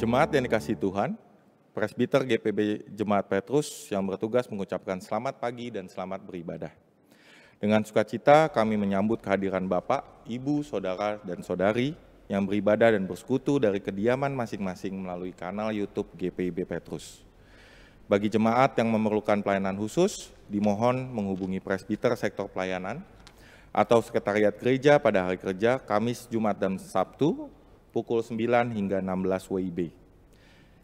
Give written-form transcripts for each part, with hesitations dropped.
Jemaat yang dikasihi Tuhan, Presbiter GPB Jemaat Petrus yang bertugas mengucapkan selamat pagi dan selamat beribadah. Dengan sukacita kami menyambut kehadiran Bapak, Ibu, Saudara, dan Saudari yang beribadah dan bersekutu dari kediaman masing-masing melalui kanal YouTube GPIB Petrus. Bagi jemaat yang memerlukan pelayanan khusus, dimohon menghubungi Presbiter Sektor Pelayanan atau Sekretariat Gereja pada hari kerja Kamis, Jumat, dan Sabtu pukul 9 hingga 16 WIB.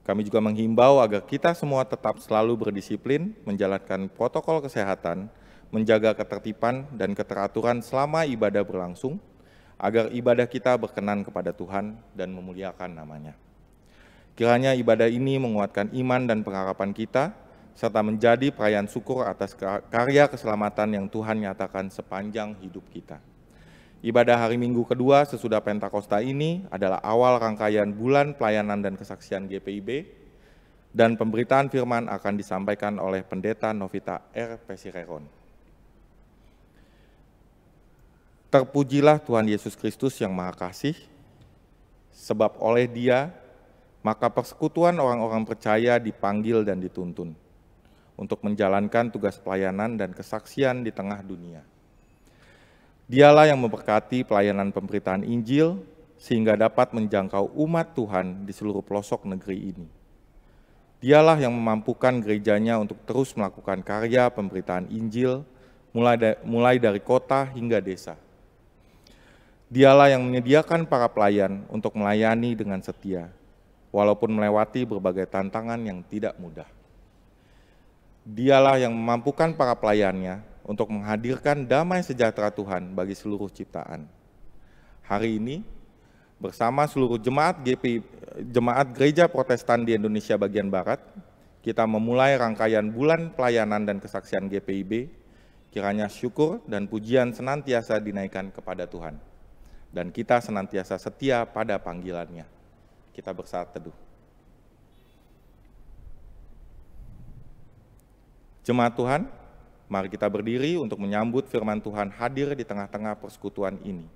Kami juga menghimbau agar kita semua tetap selalu berdisiplin, menjalankan protokol kesehatan, menjaga ketertiban dan keteraturan selama ibadah berlangsung, agar ibadah kita berkenan kepada Tuhan dan memuliakan nama-Nya. Kiranya ibadah ini menguatkan iman dan pengharapan kita, serta menjadi perayaan syukur atas karya keselamatan yang Tuhan nyatakan sepanjang hidup kita. Ibadah hari Minggu kedua sesudah Pentakosta ini adalah awal rangkaian bulan pelayanan dan kesaksian GPIB, dan pemberitaan firman akan disampaikan oleh Pendeta Novita R. Pesireron. Terpujilah Tuhan Yesus Kristus yang Maha Kasih, sebab oleh Dia maka persekutuan orang-orang percaya dipanggil dan dituntun untuk menjalankan tugas pelayanan dan kesaksian di tengah dunia. Dialah yang memberkati pelayanan pemberitaan Injil sehingga dapat menjangkau umat Tuhan di seluruh pelosok negeri ini. Dialah yang memampukan gerejanya untuk terus melakukan karya pemberitaan Injil mulai dari kota hingga desa. Dialah yang menyediakan para pelayan untuk melayani dengan setia, walaupun melewati berbagai tantangan yang tidak mudah. Dialah yang memampukan para pelayannya untuk menghadirkan damai sejahtera Tuhan bagi seluruh ciptaan. Hari ini, bersama seluruh jemaat Gereja Protestan di Indonesia bagian Barat, kita memulai rangkaian bulan pelayanan dan kesaksian GPIB. Kiranya syukur dan pujian senantiasa dinaikkan kepada Tuhan, dan kita senantiasa setia pada panggilan-Nya. Kita bersaat teduh. Jemaat Tuhan, mari kita berdiri untuk menyambut firman Tuhan hadir di tengah-tengah persekutuan ini.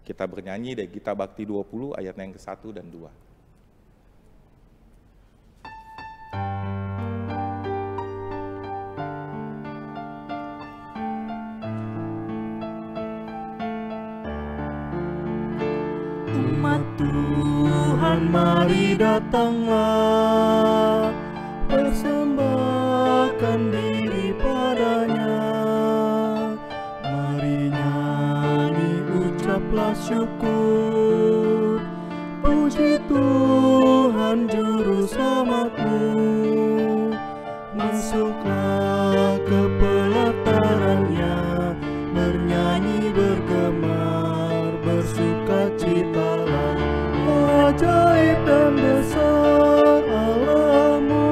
Kita bernyanyi dari Gita Bakti 20 ayatnya yang ke-1 dan 2. Umat Tuhan, mari datanglah, persembahkan diri padanya. Mari nyanyi, ucaplah syukur, puji Tuhan Juru Selamatmu. Masuklah ke pelataran-Nya, bernyanyi bergemar, bersukacitalah. Ajaib dan besar Allah-Mu,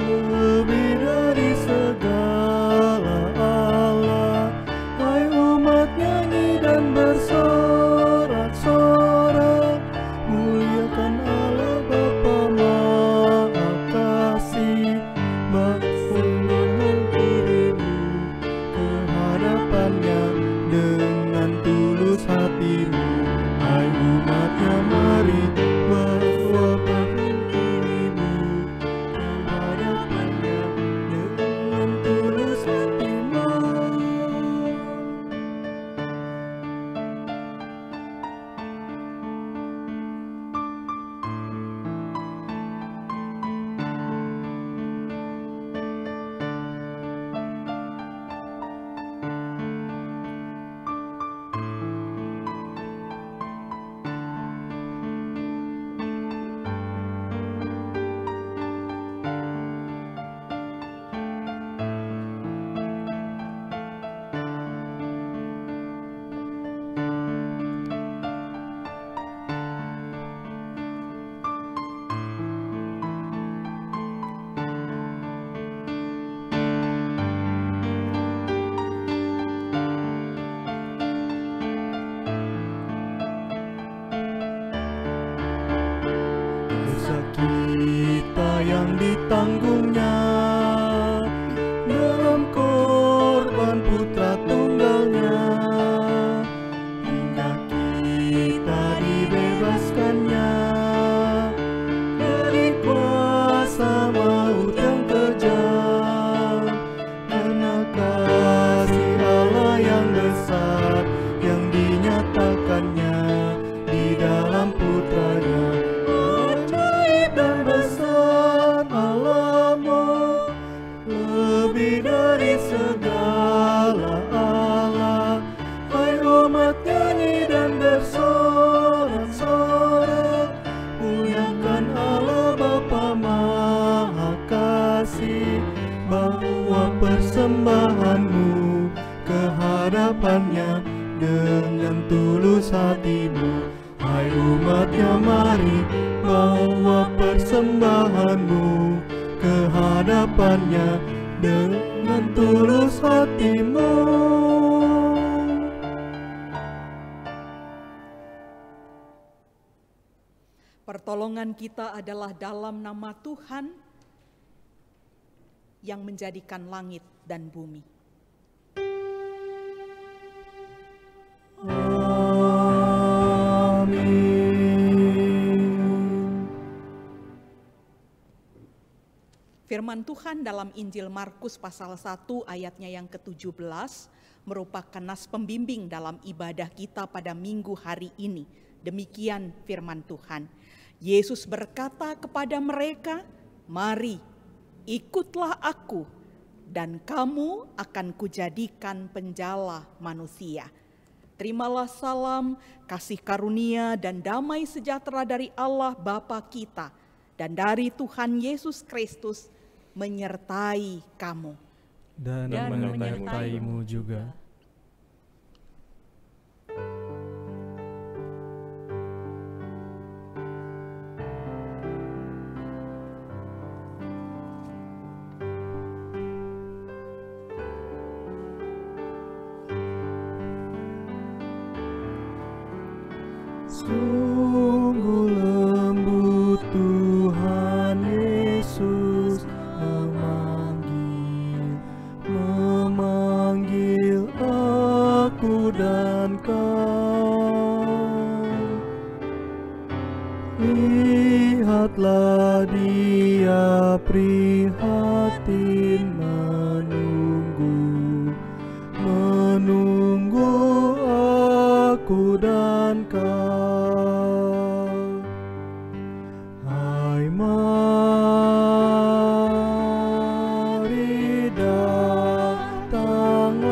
lebih dari segala Allah. Hai umat, nyanyi dan bersorak-sorak, muliakan Allah Bapa Maha Kasih. Bangunkan dirimu ke hadapan-Nya dengan tulus hatimu. Hai umat-Nya, mari bawa dirimu ke hadapan-Nya dengan tulus hatimu. Dosa kita yang ditanggung-Nya dalam korban Putra Tunggal-Nya, hingga kita dibebaskan-Nya bawa persembahanmu ke hadapannya dengan tulus hatimu. Pertolongan kita adalah dalam nama Tuhan yang menjadikan langit dan bumi. Amin. Firman Tuhan dalam Injil Markus pasal 1 ayatnya yang ke-17 merupakan nas pembimbing dalam ibadah kita pada minggu hari ini. Demikian firman Tuhan. Yesus berkata kepada mereka, "Mari, ikutlah aku, dan kamu akan kujadikan penjala manusia." Terimalah salam, kasih karunia, dan damai sejahtera dari Allah Bapa kita dan dari Tuhan Yesus Kristus menyertai kamu. Dan menyertaimu juga. Sungguh lembut Tuhan Yesus memanggil aku dan kau. Lihatlah Dia prihatin menunggu aku dan kau. Hai, mari datanglah,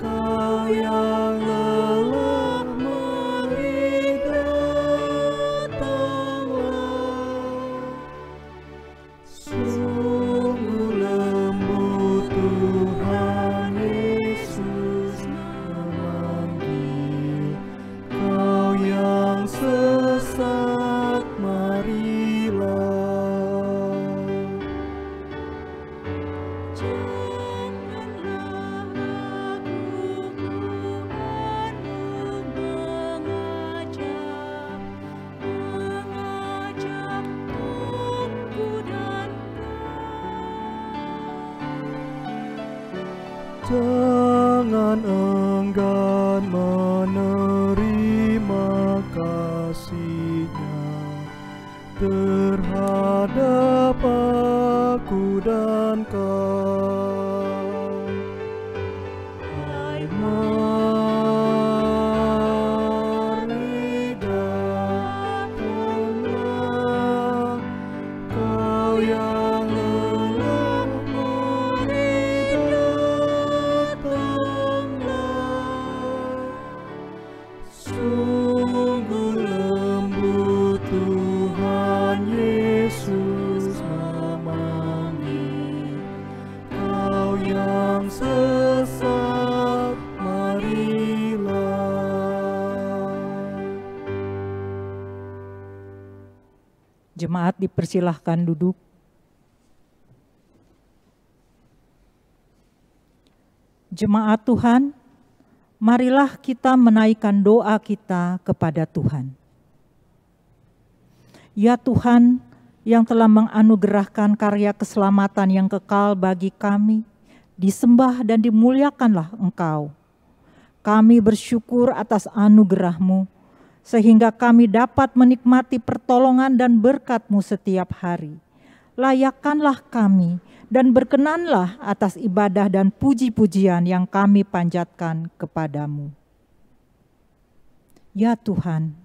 kau yang lelah, mari datanglah. Sungguh lembut Tuhan Yesus memanggil, kau yang sesat, marilah. Janganlah ragu, mengajak aku dan kau. Jangan enggan menerima kasih-Nya terhadap aku dan kau. Hai, mari datanglah, kau yang lelah, mari datanglah. Sungguh lembut Tuhan Yesus memanggil, kau yang sesat, marilah. Jemaat dipersilahkan duduk. Jemaat Tuhan, marilah kita menaikkan doa kita kepada Tuhan. Ya Tuhan, yang telah menganugerahkan karya keselamatan yang kekal bagi kami, disembah dan dimuliakanlah Engkau. Kami bersyukur atas anugerah-Mu, sehingga kami dapat menikmati pertolongan dan berkat-Mu setiap hari. Layakkanlah kami dan berkenanlah atas ibadah dan puji-pujian yang kami panjatkan kepadamu. Ya Tuhan,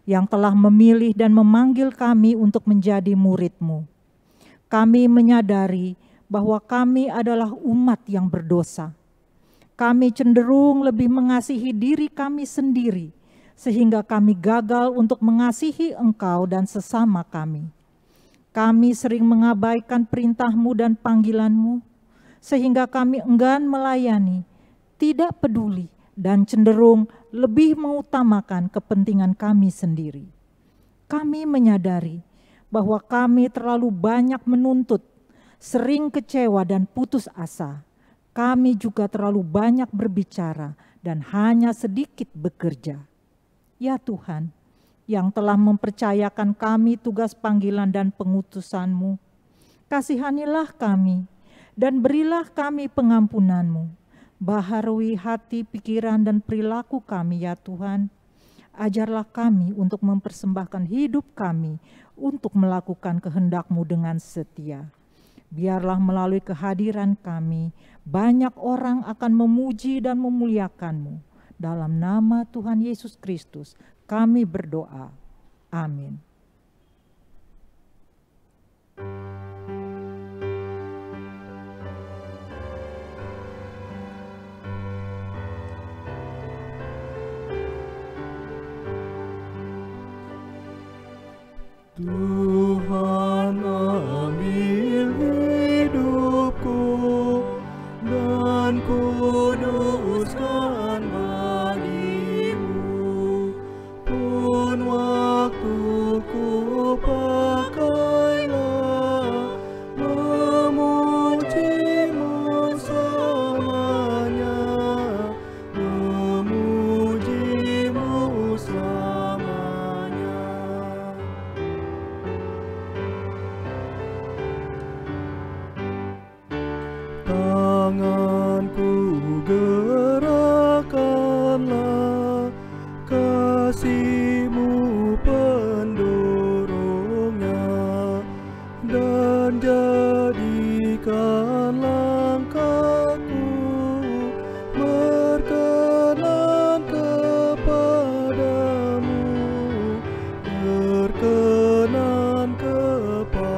yang telah memilih dan memanggil kami untuk menjadi murid-Mu, kami menyadari bahwa kami adalah umat yang berdosa. Kami cenderung lebih mengasihi diri kami sendiri, sehingga kami gagal untuk mengasihi Engkau dan sesama kami. Kami sering mengabaikan perintah-Mu dan panggilan-Mu, sehingga kami enggan melayani, tidak peduli, dan cenderung lebih mengutamakan kepentingan kami sendiri. Kami menyadari bahwa kami terlalu banyak menuntut, sering kecewa dan putus asa. Kami juga terlalu banyak berbicara dan hanya sedikit bekerja. Ya Tuhan, yang telah mempercayakan kami tugas panggilan dan pengutusan-Mu, kasihanilah kami dan berilah kami pengampunan-Mu. Baharui hati, pikiran, dan perilaku kami ya Tuhan. Ajarlah kami untuk mempersembahkan hidup kami untuk melakukan kehendak-Mu dengan setia. Biarlah melalui kehadiran kami, banyak orang akan memuji dan memuliakan-Mu. Dalam nama Tuhan Yesus Kristus, kami berdoa. Amin. Tuhan, ambil hidupku dan kuduskan bagi-Mu. Pun waktuku pakailah memuji-Mu selamanya, memuji-Mu selamanya. Tanganku gerakkanlah, kasih-Mu pendorongnya, dan jadikan langkahku berkenan kepadamu, berkenan kepadamu.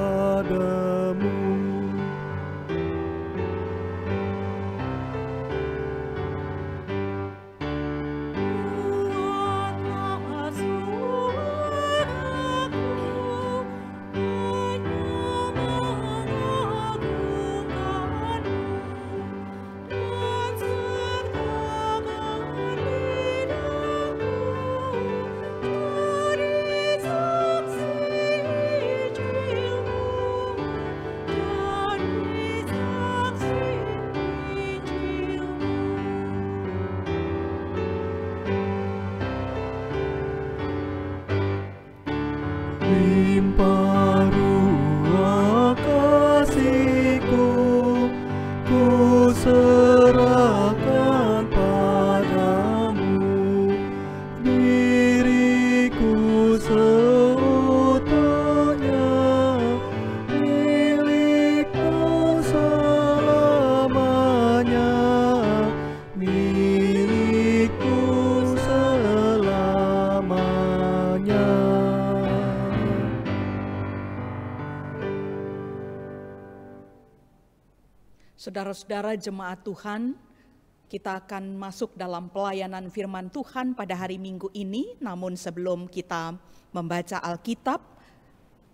Limpah ruah kasih-Ku, Ku serahkan padamu. Diriku seutuhnya milik-Mu selamanya, milik-Mu selamanya. Saudara-saudara jemaat Tuhan, kita akan masuk dalam pelayanan firman Tuhan pada hari Minggu ini. Namun sebelum kita membaca Alkitab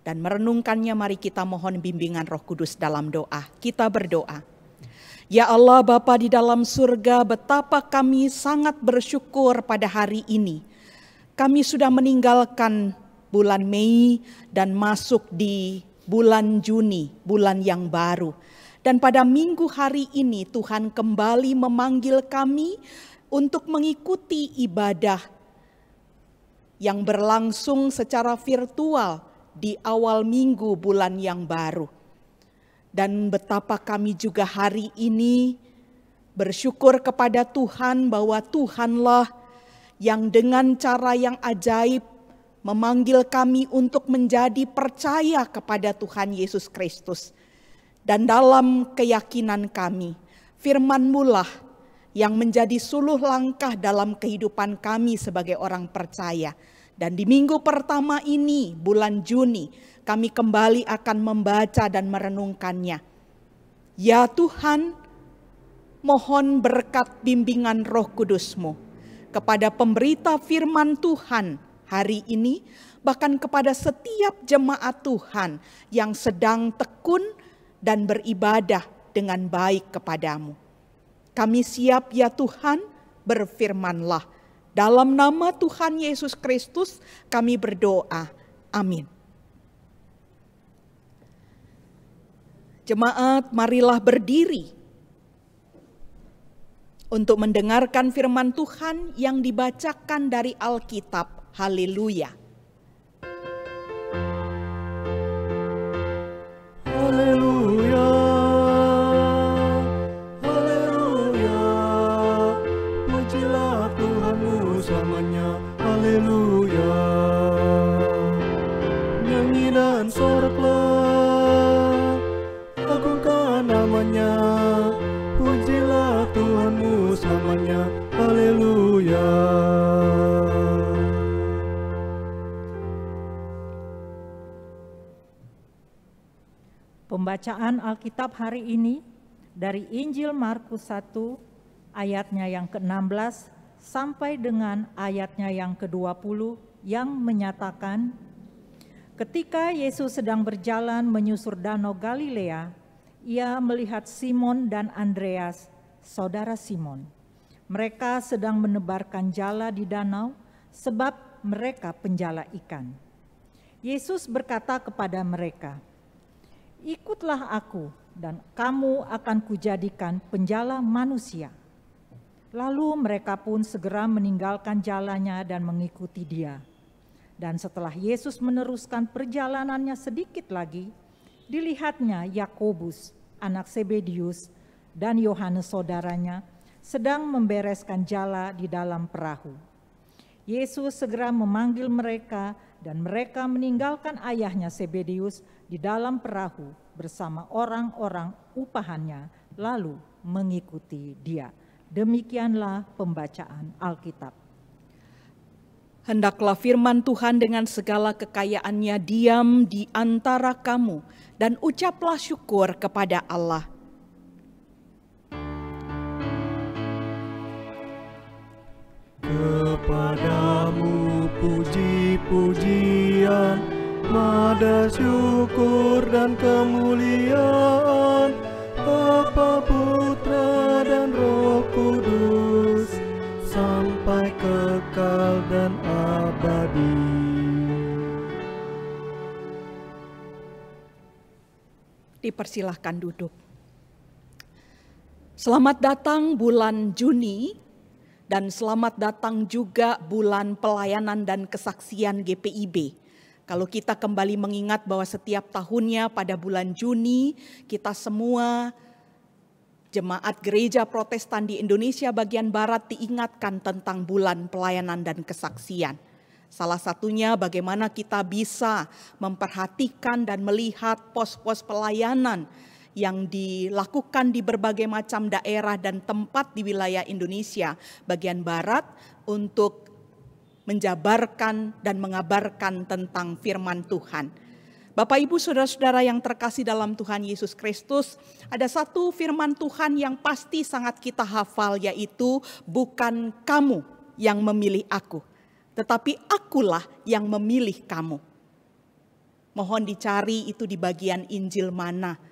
dan merenungkannya, mari kita mohon bimbingan Roh Kudus dalam doa. Kita berdoa. Ya Allah Bapa di dalam surga, betapa kami sangat bersyukur pada hari ini. Kami sudah meninggalkan bulan Mei dan masuk di bulan Juni, bulan yang baru. Dan pada minggu hari ini Tuhan kembali memanggil kami untuk mengikuti ibadah yang berlangsung secara virtual di awal minggu bulan yang baru. Dan betapa kami juga hari ini bersyukur kepada Tuhan bahwa Tuhanlah yang dengan cara yang ajaib memanggil kami untuk menjadi percaya kepada Tuhan Yesus Kristus. Dan dalam keyakinan kami, firman-Mu lah yang menjadi suluh langkah dalam kehidupan kami sebagai orang percaya. Dan di minggu pertama ini, bulan Juni, kami kembali akan membaca dan merenungkannya. Ya Tuhan, mohon berkat bimbingan Roh Kudus-Mu kepada pemberita firman Tuhan hari ini, bahkan kepada setiap jemaat Tuhan yang sedang tekun dan beribadah dengan baik kepadamu. Kami siap ya Tuhan, berfirmanlah. Dalam nama Tuhan Yesus Kristus kami berdoa. Amin. Jemaat, marilah berdiri untuk mendengarkan firman Tuhan yang dibacakan dari Alkitab. Haleluya. Haleluya, haleluya, pujilah Tuhanmu selamanya. Haleluya, nyanyi dan soraklah, agungkan namanya. Pujilah Tuhanmu selamanya. Haleluya. Pembacaan Alkitab hari ini dari Injil Markus 1 ayatnya yang ke-16 sampai dengan ayatnya yang ke-20 yang menyatakan, ketika Yesus sedang berjalan menyusur danau Galilea, ia melihat Simon dan Andreas, saudara Simon. Mereka sedang menebarkan jala di danau sebab mereka penjala ikan. Yesus berkata kepada mereka, "Ikutlah aku dan kamu akan kujadikan penjala manusia." Lalu mereka pun segera meninggalkan jalannya dan mengikuti dia. Dan setelah Yesus meneruskan perjalanannya sedikit lagi, dilihatnya Yakobus, anak Zebedius, dan Yohanes saudaranya sedang membereskan jala di dalam perahu. Yesus segera memanggil mereka dan mereka meninggalkan ayahnya Zebedius di dalam perahu bersama orang-orang upahannya lalu mengikuti dia. Demikianlah pembacaan Alkitab. Hendaklah firman Tuhan dengan segala kekayaannya diam di antara kamu dan ucaplah syukur kepada Allah. Kepadamu puji-pujian, mada syukur dan kemuliaan, Bapa, Putra dan Roh Kudus, sampai kekal dan abadi. Dipersilahkan duduk. Selamat datang bulan Juni dan selamat datang juga bulan pelayanan dan kesaksian GPIB. Kalau kita kembali mengingat bahwa setiap tahunnya pada bulan Juni kita semua jemaat gereja Protestan di Indonesia bagian Barat diingatkan tentang bulan pelayanan dan kesaksian. Salah satunya bagaimana kita bisa memperhatikan dan melihat pos-pos pelayanan yang dilakukan di berbagai macam daerah dan tempat di wilayah Indonesia bagian Barat untuk menjabarkan dan mengabarkan tentang firman Tuhan. Bapak, Ibu, saudara-saudara yang terkasih dalam Tuhan Yesus Kristus, ada satu firman Tuhan yang pasti sangat kita hafal, yaitu bukan kamu yang memilih aku, tetapi akulah yang memilih kamu. Mohon dicari itu di bagian Injil mana.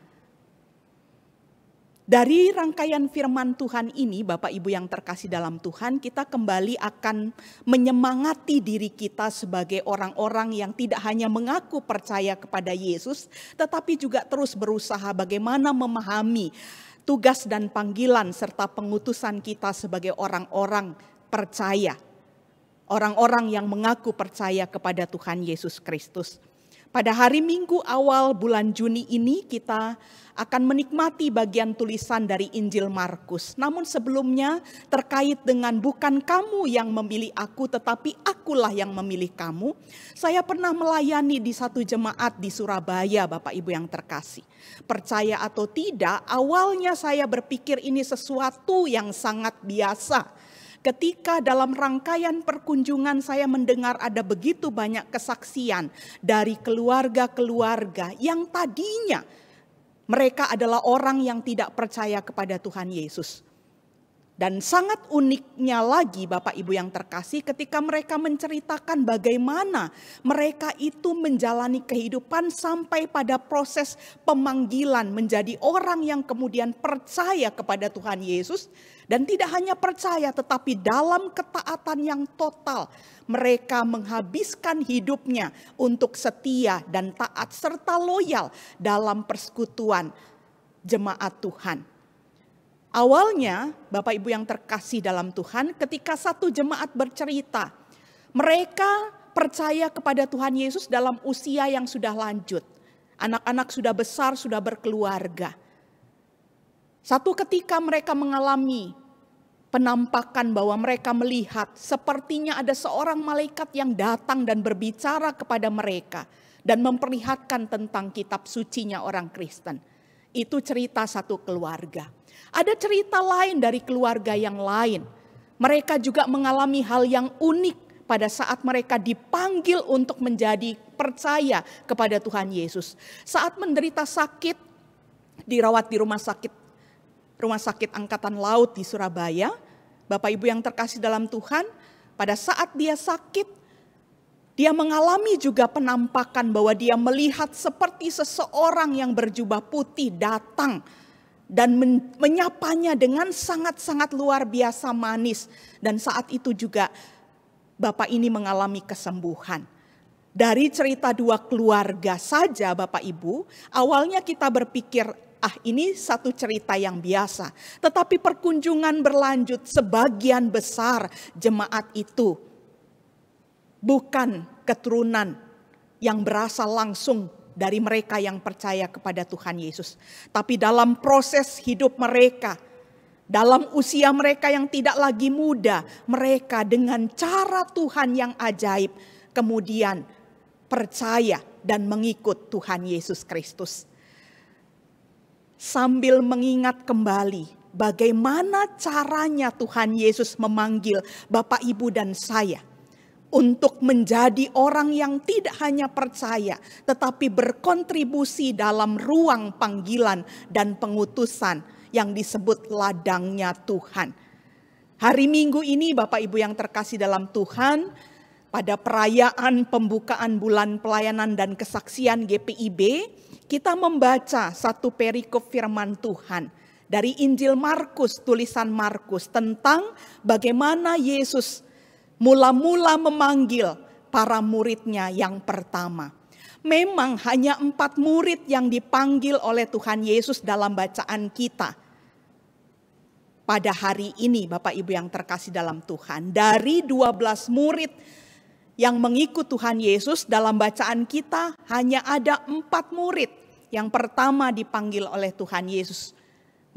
Dari rangkaian firman Tuhan ini, Bapak Ibu yang terkasih dalam Tuhan, kita kembali akan menyemangati diri kita sebagai orang-orang yang tidak hanya mengaku percaya kepada Yesus, tetapi juga terus berusaha bagaimana memahami tugas dan panggilan serta pengutusan kita sebagai orang-orang percaya. Orang-orang yang mengaku percaya kepada Tuhan Yesus Kristus. Pada hari Minggu awal bulan Juni ini kita akan menikmati bagian tulisan dari Injil Markus. Namun sebelumnya terkait dengan bukan kamu yang memilih aku tetapi akulah yang memilih kamu. Saya pernah melayani di satu jemaat di Surabaya, Bapak Ibu yang terkasih. Percaya atau tidak, awalnya saya berpikir ini sesuatu yang sangat biasa. Ketika dalam rangkaian perkunjungan saya mendengar ada begitu banyak kesaksian dari keluarga-keluarga yang tadinya mereka adalah orang yang tidak percaya kepada Tuhan Yesus. Dan sangat uniknya lagi Bapak Ibu yang terkasih, ketika mereka menceritakan bagaimana mereka itu menjalani kehidupan sampai pada proses pemanggilan menjadi orang yang kemudian percaya kepada Tuhan Yesus. Dan tidak hanya percaya, tetapi dalam ketaatan yang total mereka menghabiskan hidupnya untuk setia dan taat serta loyal dalam persekutuan jemaat Tuhan. Awalnya, Bapak Ibu yang terkasih dalam Tuhan, ketika satu jemaat bercerita, mereka percaya kepada Tuhan Yesus dalam usia yang sudah lanjut. Anak-anak sudah besar, sudah berkeluarga. Satu ketika mereka mengalami penampakan bahwa mereka melihat sepertinya ada seorang malaikat yang datang dan berbicara kepada mereka dan memperlihatkan tentang kitab sucinya orang Kristen. Itu cerita satu keluarga. Ada cerita lain dari keluarga yang lain. Mereka juga mengalami hal yang unik pada saat mereka dipanggil untuk menjadi percaya kepada Tuhan Yesus. Saat menderita sakit, dirawat di rumah sakit Angkatan Laut di Surabaya. Bapak Ibu yang terkasih dalam Tuhan, pada saat dia sakit, dia mengalami juga penampakan bahwa dia melihat seperti seseorang yang berjubah putih datang dan menyapanya dengan sangat-sangat luar biasa manis. Dan saat itu juga Bapak ini mengalami kesembuhan. Dari cerita dua keluarga saja Bapak Ibu, awalnya kita berpikir, ini satu cerita yang biasa. Tetapi perkunjungan berlanjut, sebagian besar jemaat itu bukan keturunan yang berasal langsung dari mereka yang percaya kepada Tuhan Yesus. Tapi dalam proses hidup mereka, dalam usia mereka yang tidak lagi muda, mereka dengan cara Tuhan yang ajaib kemudian percaya dan mengikut Tuhan Yesus Kristus. Sambil mengingat kembali bagaimana caranya Tuhan Yesus memanggil Bapak, Ibu, dan saya untuk menjadi orang yang tidak hanya percaya, tetapi berkontribusi dalam ruang panggilan dan pengutusan yang disebut ladangnya Tuhan. Hari Minggu ini Bapak Ibu yang terkasih dalam Tuhan, pada perayaan pembukaan bulan pelayanan dan kesaksian GPIB, kita membaca satu perikop firman Tuhan dari Injil Markus, tulisan Markus, tentang bagaimana Yesus mula-mula memanggil para muridnya yang pertama. Memang hanya 4 murid yang dipanggil oleh Tuhan Yesus dalam bacaan kita. Pada hari ini Bapak Ibu yang terkasih dalam Tuhan, dari 12 murid yang mengikut Tuhan Yesus dalam bacaan kita hanya ada 4 murid. Yang pertama dipanggil oleh Tuhan Yesus,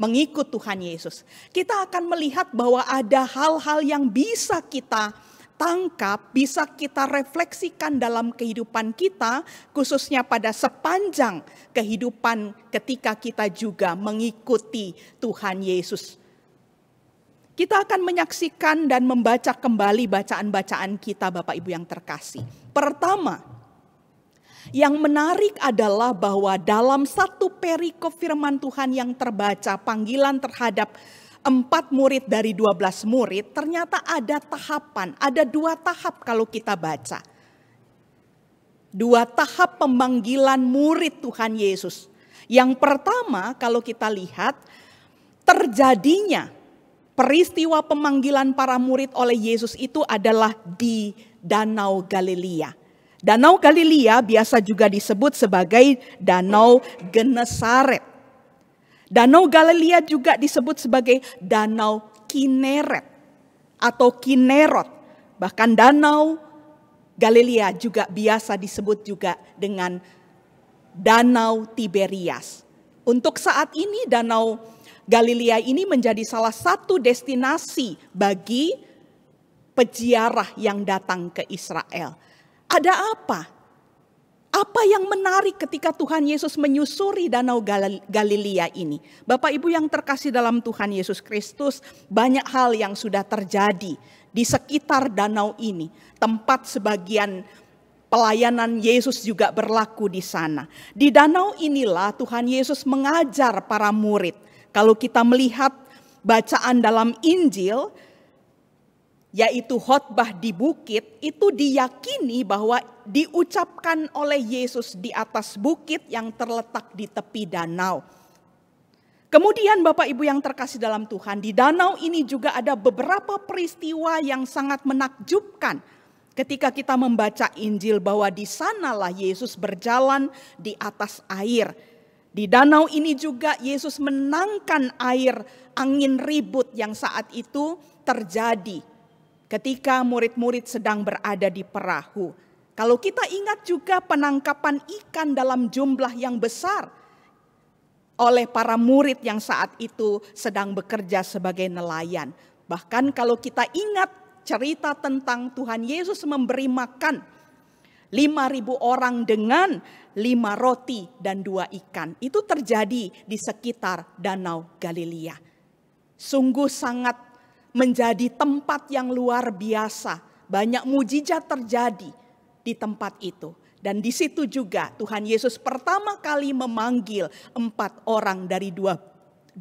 mengikut Tuhan Yesus. Kita akan melihat bahwa ada hal-hal yang bisa kita tangkap, bisa kita refleksikan dalam kehidupan kita, khususnya pada sepanjang kehidupan ketika kita juga mengikuti Tuhan Yesus. Kita akan menyaksikan dan membaca kembali bacaan-bacaan kita Bapak Ibu yang terkasih. Pertama, yang menarik adalah bahwa dalam satu perikop firman Tuhan yang terbaca, panggilan terhadap 4 murid dari 12 murid, ternyata ada tahapan, ada 2 tahap kalau kita baca. 2 tahap pemanggilan murid Tuhan Yesus. Yang pertama kalau kita lihat, terjadinya peristiwa pemanggilan para murid oleh Yesus itu adalah di Danau Galilea. Danau Galilea biasa juga disebut sebagai Danau Genesaret. Danau Galilea juga disebut sebagai Danau Kineret atau Kinerot. Bahkan Danau Galilea juga biasa disebut juga dengan Danau Tiberias. Untuk saat ini Danau Galilea ini menjadi salah satu destinasi bagi peziarah yang datang ke Israel. Ada apa? Apa yang menarik ketika Tuhan Yesus menyusuri Danau Galilea ini? Bapak Ibu yang terkasih dalam Tuhan Yesus Kristus, banyak hal yang sudah terjadi di sekitar danau ini. Tempat sebagian pelayanan Yesus juga berlaku di sana. Di danau inilah Tuhan Yesus mengajar para murid. Kalau kita melihat bacaan dalam Injil, yaitu khotbah di bukit, itu diyakini bahwa diucapkan oleh Yesus di atas bukit yang terletak di tepi danau. Kemudian Bapak Ibu yang terkasih dalam Tuhan, di danau ini juga ada beberapa peristiwa yang sangat menakjubkan. Ketika kita membaca Injil bahwa di sanalah Yesus berjalan di atas air. Di danau ini juga Yesus menangkan air angin ribut yang saat itu terjadi ketika murid-murid sedang berada di perahu. Kalau kita ingat juga penangkapan ikan dalam jumlah yang besar oleh para murid yang saat itu sedang bekerja sebagai nelayan. Bahkan kalau kita ingat cerita tentang Tuhan Yesus memberi makan 5.000 orang dengan 5 roti dan 2 ikan. Itu terjadi di sekitar Danau Galilea. Sungguh sangat menjadi tempat yang luar biasa. Banyak mujizat terjadi di tempat itu. Dan di situ juga Tuhan Yesus pertama kali memanggil 4 orang dari 12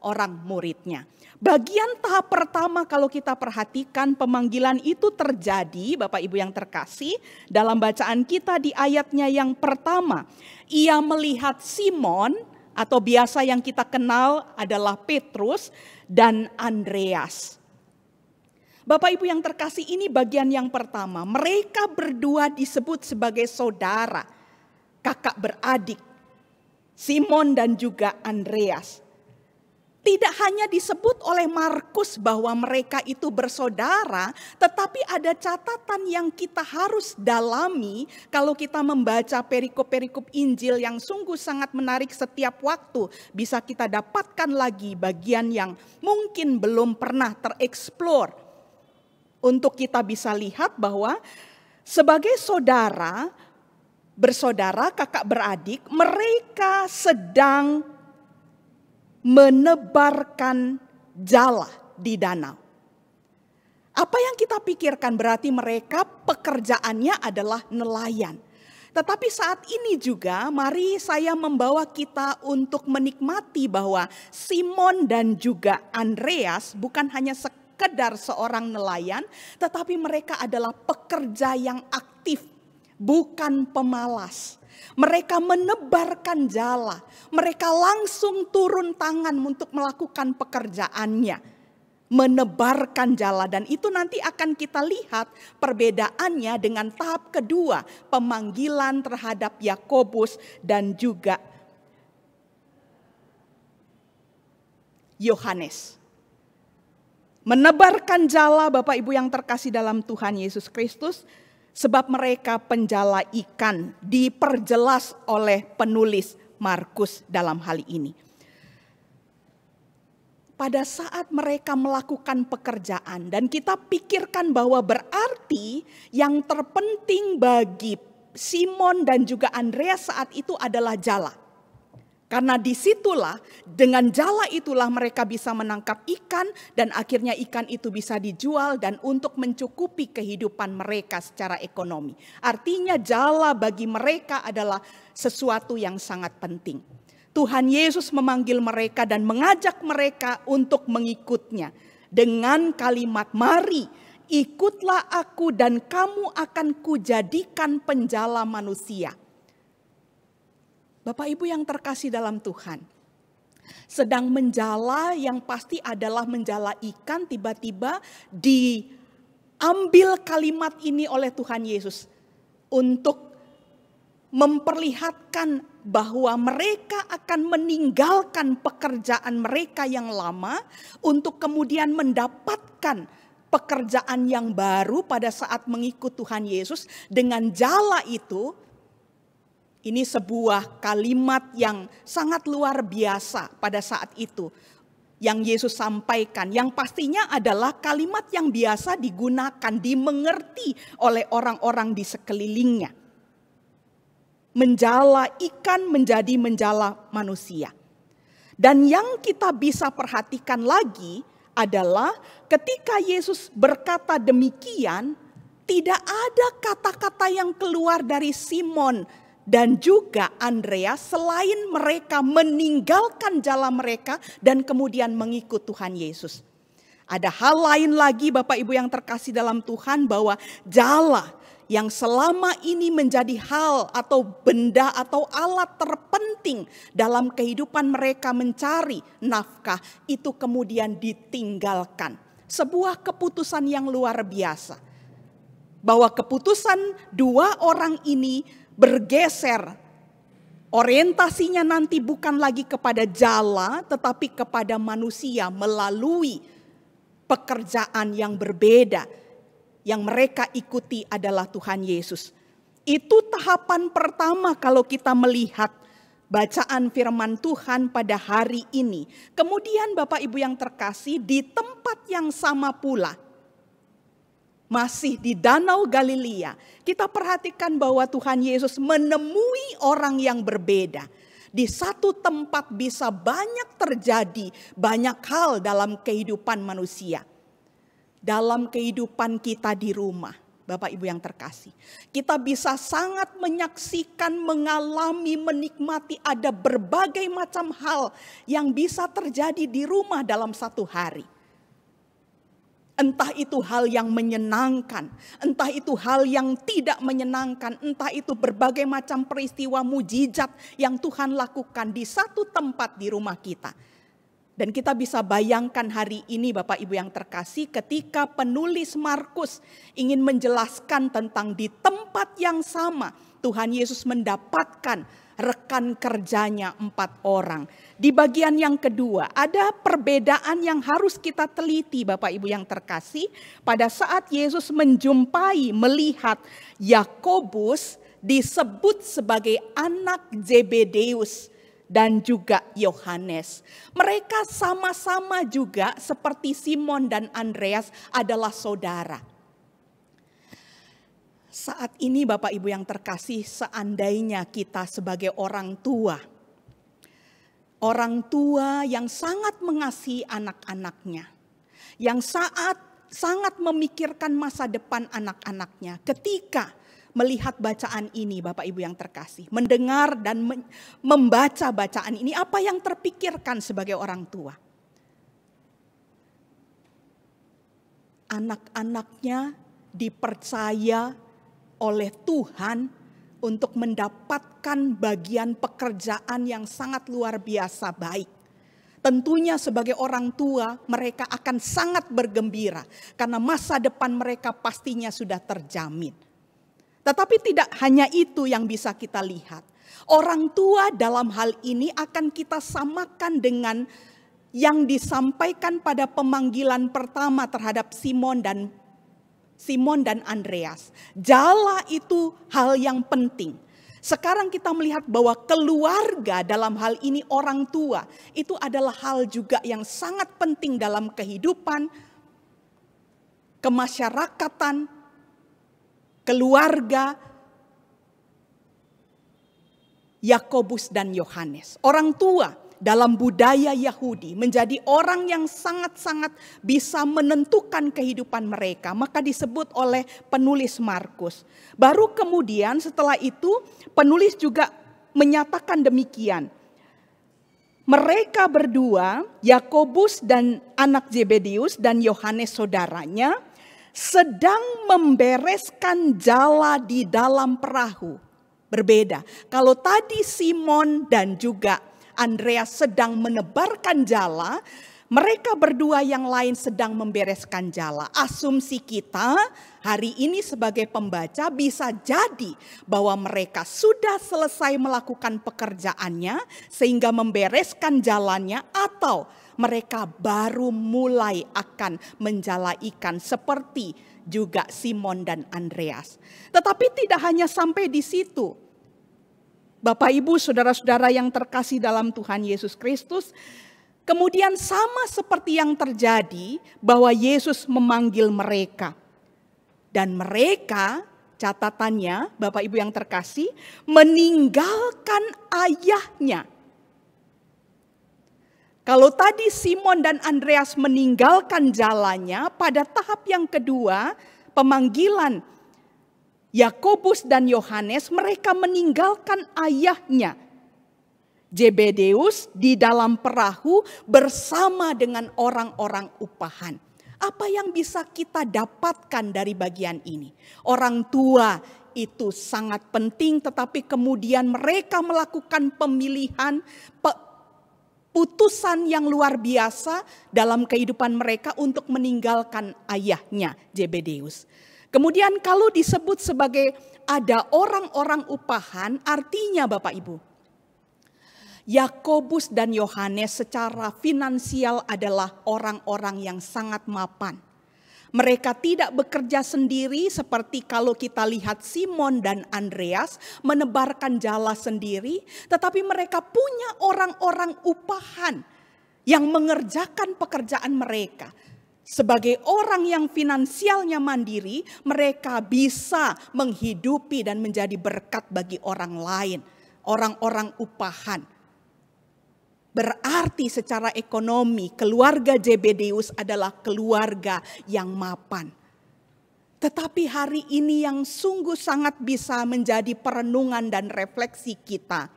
orang muridnya. Bagian tahap pertama kalau kita perhatikan pemanggilan itu terjadi, Bapak Ibu yang terkasih, dalam bacaan kita di ayatnya yang pertama. Ia melihat Simon atau biasa yang kita kenal adalah Petrus dan Andreas. Bapak Ibu yang terkasih, ini bagian yang pertama. Mereka berdua disebut sebagai saudara, kakak beradik, Simon dan juga Andreas. Tidak hanya disebut oleh Markus bahwa mereka itu bersaudara, tetapi ada catatan yang kita harus dalami kalau kita membaca perikop-perikop Injil yang sungguh sangat menarik setiap waktu. Bisa kita dapatkan lagi bagian yang mungkin belum pernah tereksplor. Untuk kita bisa lihat bahwa sebagai saudara, bersaudara, kakak beradik, mereka sedang menebarkan jala di danau. Apa yang kita pikirkan berarti mereka pekerjaannya adalah nelayan. Tetapi saat ini juga mari saya membawa kita untuk menikmati bahwa Simon dan juga Andreas bukan hanya sekedar seorang nelayan, tetapi mereka adalah pekerja yang aktif, bukan pemalas. Mereka menebarkan jala, mereka langsung turun tangan untuk melakukan pekerjaannya, menebarkan jala. Dan itu nanti akan kita lihat perbedaannya dengan tahap kedua, pemanggilan terhadap Yakobus dan juga Yohanes. Menebarkan jala, Bapak Ibu yang terkasih dalam Tuhan Yesus Kristus, sebab mereka penjala ikan, diperjelas oleh penulis Markus dalam hal ini. Pada saat mereka melakukan pekerjaan dan kita pikirkan bahwa berarti yang terpenting bagi Simon dan juga Andreas saat itu adalah jala. Karena disitulah, dengan jala itulah mereka bisa menangkap ikan dan akhirnya ikan itu bisa dijual dan untuk mencukupi kehidupan mereka secara ekonomi. Artinya jala bagi mereka adalah sesuatu yang sangat penting. Tuhan Yesus memanggil mereka dan mengajak mereka untuk mengikutnya dengan kalimat, "Mari, ikutlah aku dan kamu akan kujadikan penjala manusia." Bapak Ibu yang terkasih dalam Tuhan, sedang menjala yang pasti adalah menjala ikan, tiba-tiba diambil kalimat ini oleh Tuhan Yesus untuk memperlihatkan bahwa mereka akan meninggalkan pekerjaan mereka yang lama untuk kemudian mendapatkan pekerjaan yang baru pada saat mengikut Tuhan Yesus dengan jala itu. Ini sebuah kalimat yang sangat luar biasa pada saat itu yang Yesus sampaikan, yang pastinya adalah kalimat yang biasa digunakan, dimengerti oleh orang-orang di sekelilingnya. Menjala ikan menjadi menjala manusia. Dan yang kita bisa perhatikan lagi adalah ketika Yesus berkata demikian, tidak ada kata-kata yang keluar dari Simon dan juga Andreas selain mereka meninggalkan jala mereka dan kemudian mengikut Tuhan Yesus. Ada hal lain lagi Bapak Ibu yang terkasih dalam Tuhan, bahwa jala yang selama ini menjadi hal atau benda atau alat terpenting dalam kehidupan mereka mencari nafkah, itu kemudian ditinggalkan. Sebuah keputusan yang luar biasa. Bahwa keputusan dua orang ini bergeser. Orientasinya nanti bukan lagi kepada jala, tetapi kepada manusia melalui pekerjaan yang berbeda. Yang mereka ikuti adalah Tuhan Yesus. Itu tahapan pertama kalau kita melihat bacaan firman Tuhan pada hari ini. Kemudian Bapak Ibu yang terkasih, di tempat yang sama pula, masih di Danau Galilea, kita perhatikan bahwa Tuhan Yesus menemui orang yang berbeda. Di satu tempat bisa banyak terjadi banyak hal dalam kehidupan manusia. Dalam kehidupan kita di rumah, Bapak Ibu yang terkasih, kita bisa sangat menyaksikan, mengalami, menikmati ada berbagai macam hal yang bisa terjadi di rumah dalam satu hari. Entah itu hal yang menyenangkan, entah itu hal yang tidak menyenangkan, entah itu berbagai macam peristiwa mujizat yang Tuhan lakukan di satu tempat di rumah kita. Dan kita bisa bayangkan hari ini Bapak Ibu yang terkasih, ketika penulis Markus ingin menjelaskan tentang di tempat yang sama Tuhan Yesus mendapatkan rekan kerjanya 4 orang. Di bagian yang kedua ada perbedaan yang harus kita teliti Bapak Ibu yang terkasih. Pada saat Yesus melihat Yakobus disebut sebagai anak Zebedeus dan juga Yohanes. Mereka sama-sama juga seperti Simon dan Andreas adalah saudara. Saat ini Bapak Ibu yang terkasih, seandainya kita sebagai orang tua yang sangat mengasihi anak-anaknya, yang sangat memikirkan masa depan anak-anaknya, ketika melihat bacaan ini Bapak Ibu yang terkasih, mendengar dan membaca bacaan ini, apa yang terpikirkan sebagai orang tua? Anak-anaknya dipercaya oleh Tuhan untuk mendapatkan bagian pekerjaan yang sangat luar biasa baik. Tentunya sebagai orang tua mereka akan sangat bergembira karena masa depan mereka pastinya sudah terjamin. Tetapi tidak hanya itu yang bisa kita lihat. Orang tua dalam hal ini akan kita samakan dengan yang disampaikan pada pemanggilan pertama terhadap Simon dan Andreas. Jala itu hal yang penting. Sekarang kita melihat bahwa keluarga dalam hal ini orang tua itu adalah hal juga yang sangat penting dalam kehidupan, kemasyarakatan, keluarga Yakobus dan Yohanes. Orang tua dalam budaya Yahudi menjadi orang yang sangat-sangat bisa menentukan kehidupan mereka. Maka disebut oleh penulis Markus. Baru kemudian setelah itu penulis juga menyatakan demikian. Mereka berdua, Yakobus dan anak Zebedeus dan Yohanes saudaranya, sedang membereskan jala di dalam perahu. Berbeda. Kalau tadi Simon dan juga Andreas sedang menebarkan jala, mereka berdua yang lain sedang membereskan jala. Asumsi kita hari ini sebagai pembaca bisa jadi bahwa mereka sudah selesai melakukan pekerjaannya sehingga membereskan jalannya, atau mereka baru mulai akan menjala ikan seperti juga Simon dan Andreas. Tetapi tidak hanya sampai di situ. Bapak Ibu saudara-saudara yang terkasih dalam Tuhan Yesus Kristus, kemudian sama seperti yang terjadi bahwa Yesus memanggil mereka. Dan mereka, catatannya Bapak Ibu yang terkasih, meninggalkan ayahnya. Kalau tadi Simon dan Andreas meninggalkan jalannya, pada tahap yang kedua pemanggilan Yakobus dan Yohanes mereka meninggalkan ayahnya Zebedeus di dalam perahu bersama dengan orang-orang upahan. Apa yang bisa kita dapatkan dari bagian ini? Orang tua itu sangat penting, tetapi kemudian mereka melakukan pemilihan, putusan yang luar biasa dalam kehidupan mereka untuk meninggalkan ayahnya Zebedeus. Kemudian kalau disebut sebagai ada orang-orang upahan, artinya Bapak Ibu, Yakobus dan Yohanes secara finansial adalah orang-orang yang sangat mapan. Mereka tidak bekerja sendiri seperti kalau kita lihat Simon dan Andreas menebarkan jala sendiri, tetapi mereka punya orang-orang upahan yang mengerjakan pekerjaan mereka. Sebagai orang yang finansialnya mandiri, mereka bisa menghidupi dan menjadi berkat bagi orang lain, orang-orang upahan. Berarti secara ekonomi keluarga Zebedeus adalah keluarga yang mapan. Tetapi hari ini yang sungguh sangat bisa menjadi perenungan dan refleksi kita.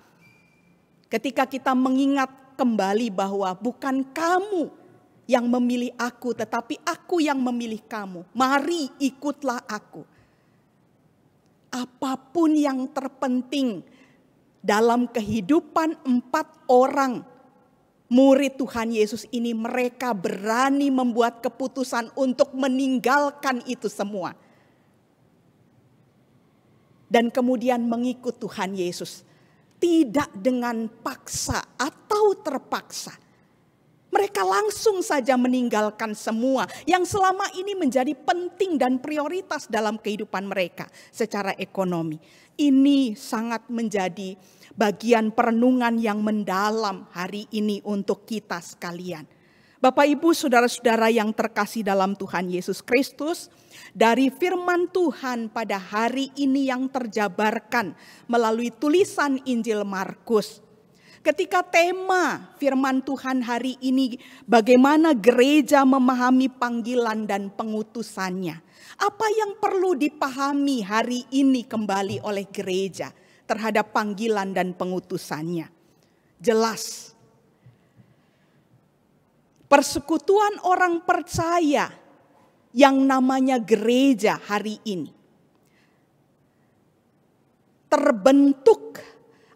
Ketika kita mengingat kembali bahwa bukan kamu yang memilih aku, tetapi aku yang memilih kamu. Mari ikutlah aku. Apapun yang terpenting dalam kehidupan 4 orang murid Tuhan Yesus ini, mereka berani membuat keputusan untuk meninggalkan itu semua. Dan kemudian mengikut Tuhan Yesus. Tidak dengan paksa atau terpaksa. Mereka langsung saja meninggalkan semua yang selama ini menjadi penting dan prioritas dalam kehidupan mereka secara ekonomi. Ini sangat menjadi bagian perenungan yang mendalam hari ini untuk kita sekalian. Bapak Ibu saudara-saudara yang terkasih dalam Tuhan Yesus Kristus, dari firman Tuhan pada hari ini yang terjabarkan melalui tulisan Injil Markus. Ketika tema firman Tuhan hari ini bagaimana gereja memahami panggilan dan pengutusannya. Apa yang perlu dipahami hari ini kembali oleh gereja terhadap panggilan dan pengutusannya? Jelas. Persekutuan orang percaya yang namanya gereja hari ini terbentuk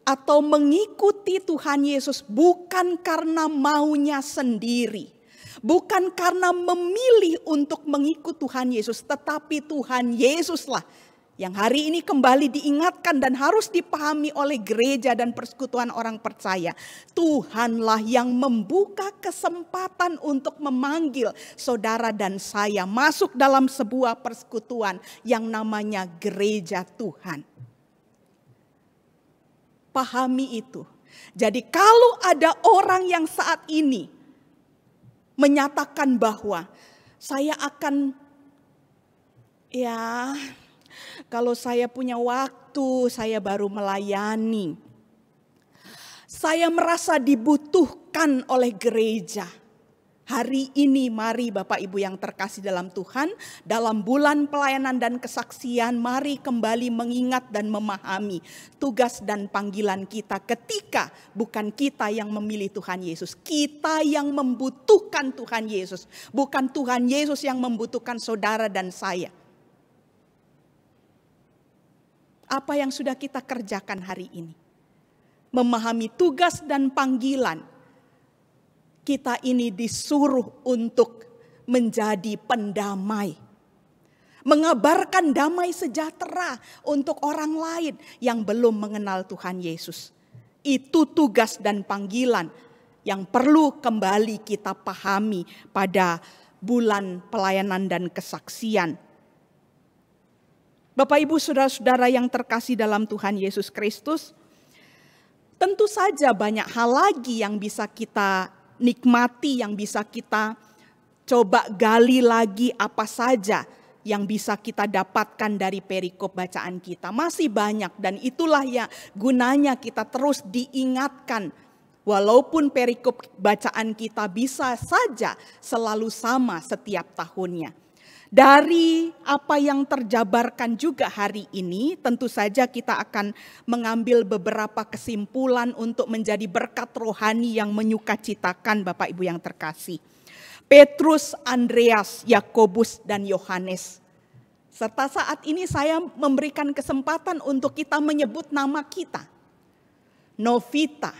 atau mengikuti Tuhan Yesus bukan karena maunya sendiri. Bukan karena memilih untuk mengikut Tuhan Yesus. Tetapi Tuhan Yesuslah yang hari ini kembali diingatkan dan harus dipahami oleh gereja dan persekutuan orang percaya. Tuhanlah yang membuka kesempatan untuk memanggil saudara dan saya masuk dalam sebuah persekutuan yang namanya gereja Tuhan. Pahami itu. Jadi kalau ada orang yang saat ini menyatakan bahwa saya akan, kalau saya punya waktu saya baru melayani. Saya merasa dibutuhkan oleh gereja. Hari ini mari Bapak Ibu yang terkasih dalam Tuhan, dalam bulan pelayanan dan kesaksian, mari kembali mengingat dan memahami tugas dan panggilan kita ketika bukan kita yang memilih Tuhan Yesus. Kita yang membutuhkan Tuhan Yesus, bukan Tuhan Yesus yang membutuhkan saudara dan saya. Apa yang sudah kita kerjakan hari ini? Memahami tugas dan panggilan. Kita ini disuruh untuk menjadi pendamai. Mengabarkan damai sejahtera untuk orang lain yang belum mengenal Tuhan Yesus. Itu tugas dan panggilan yang perlu kembali kita pahami pada bulan pelayanan dan kesaksian. Bapak Ibu saudara-saudara yang terkasih dalam Tuhan Yesus Kristus, tentu saja banyak hal lagi yang bisa kita nikmati, yang bisa kita coba gali lagi apa saja yang bisa kita dapatkan dari perikop bacaan kita. Masih banyak dan itulah ya gunanya kita terus diingatkan. Walaupun perikop bacaan kita bisa saja selalu sama setiap tahunnya. Dari apa yang terjabarkan juga hari ini, tentu saja kita akan mengambil beberapa kesimpulan untuk menjadi berkat rohani yang menyukacitakan Bapak Ibu yang terkasih. Petrus, Andreas, Yakobus, dan Yohanes. Serta saat ini saya memberikan kesempatan untuk kita menyebut nama kita. Novita.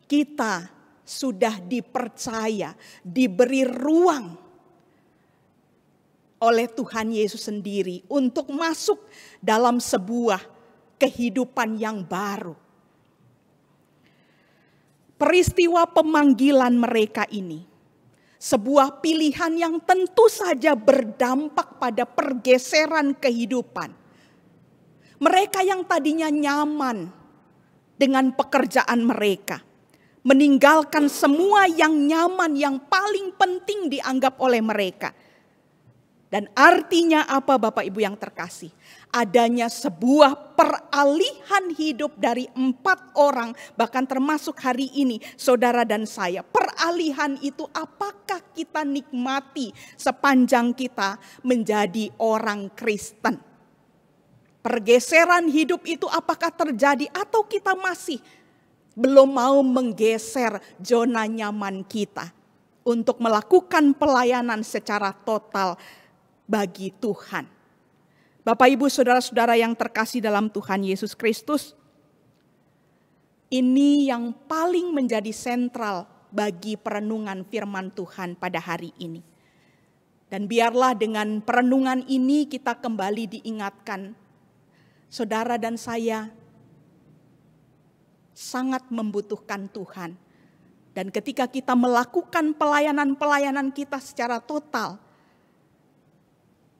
Kita sudah dipercaya, diberi ruang oleh Tuhan Yesus sendiri untuk masuk dalam sebuah kehidupan yang baru. Peristiwa pemanggilan mereka ini, sebuah pilihan yang tentu saja berdampak pada pergeseran kehidupan. Mereka yang tadinya nyaman dengan pekerjaan mereka, meninggalkan semua yang nyaman, yang paling penting dianggap oleh mereka. Dan artinya apa Bapak Ibu yang terkasih? Adanya sebuah peralihan hidup dari 4 orang, bahkan termasuk hari ini saudara dan saya. Peralihan itu apakah kita nikmati sepanjang kita menjadi orang Kristen? Pergeseran hidup itu apakah terjadi atau kita masih belum mau menggeser zona nyaman kita untuk melakukan pelayanan secara total bagi Tuhan. Bapak Ibu saudara-saudara yang terkasih dalam Tuhan Yesus Kristus, ini yang paling menjadi sentral bagi perenungan firman Tuhan pada hari ini. Dan biarlah dengan perenungan ini kita kembali diingatkan, saudara dan saya sangat membutuhkan Tuhan. Dan ketika kita melakukan pelayanan-pelayanan kita secara total,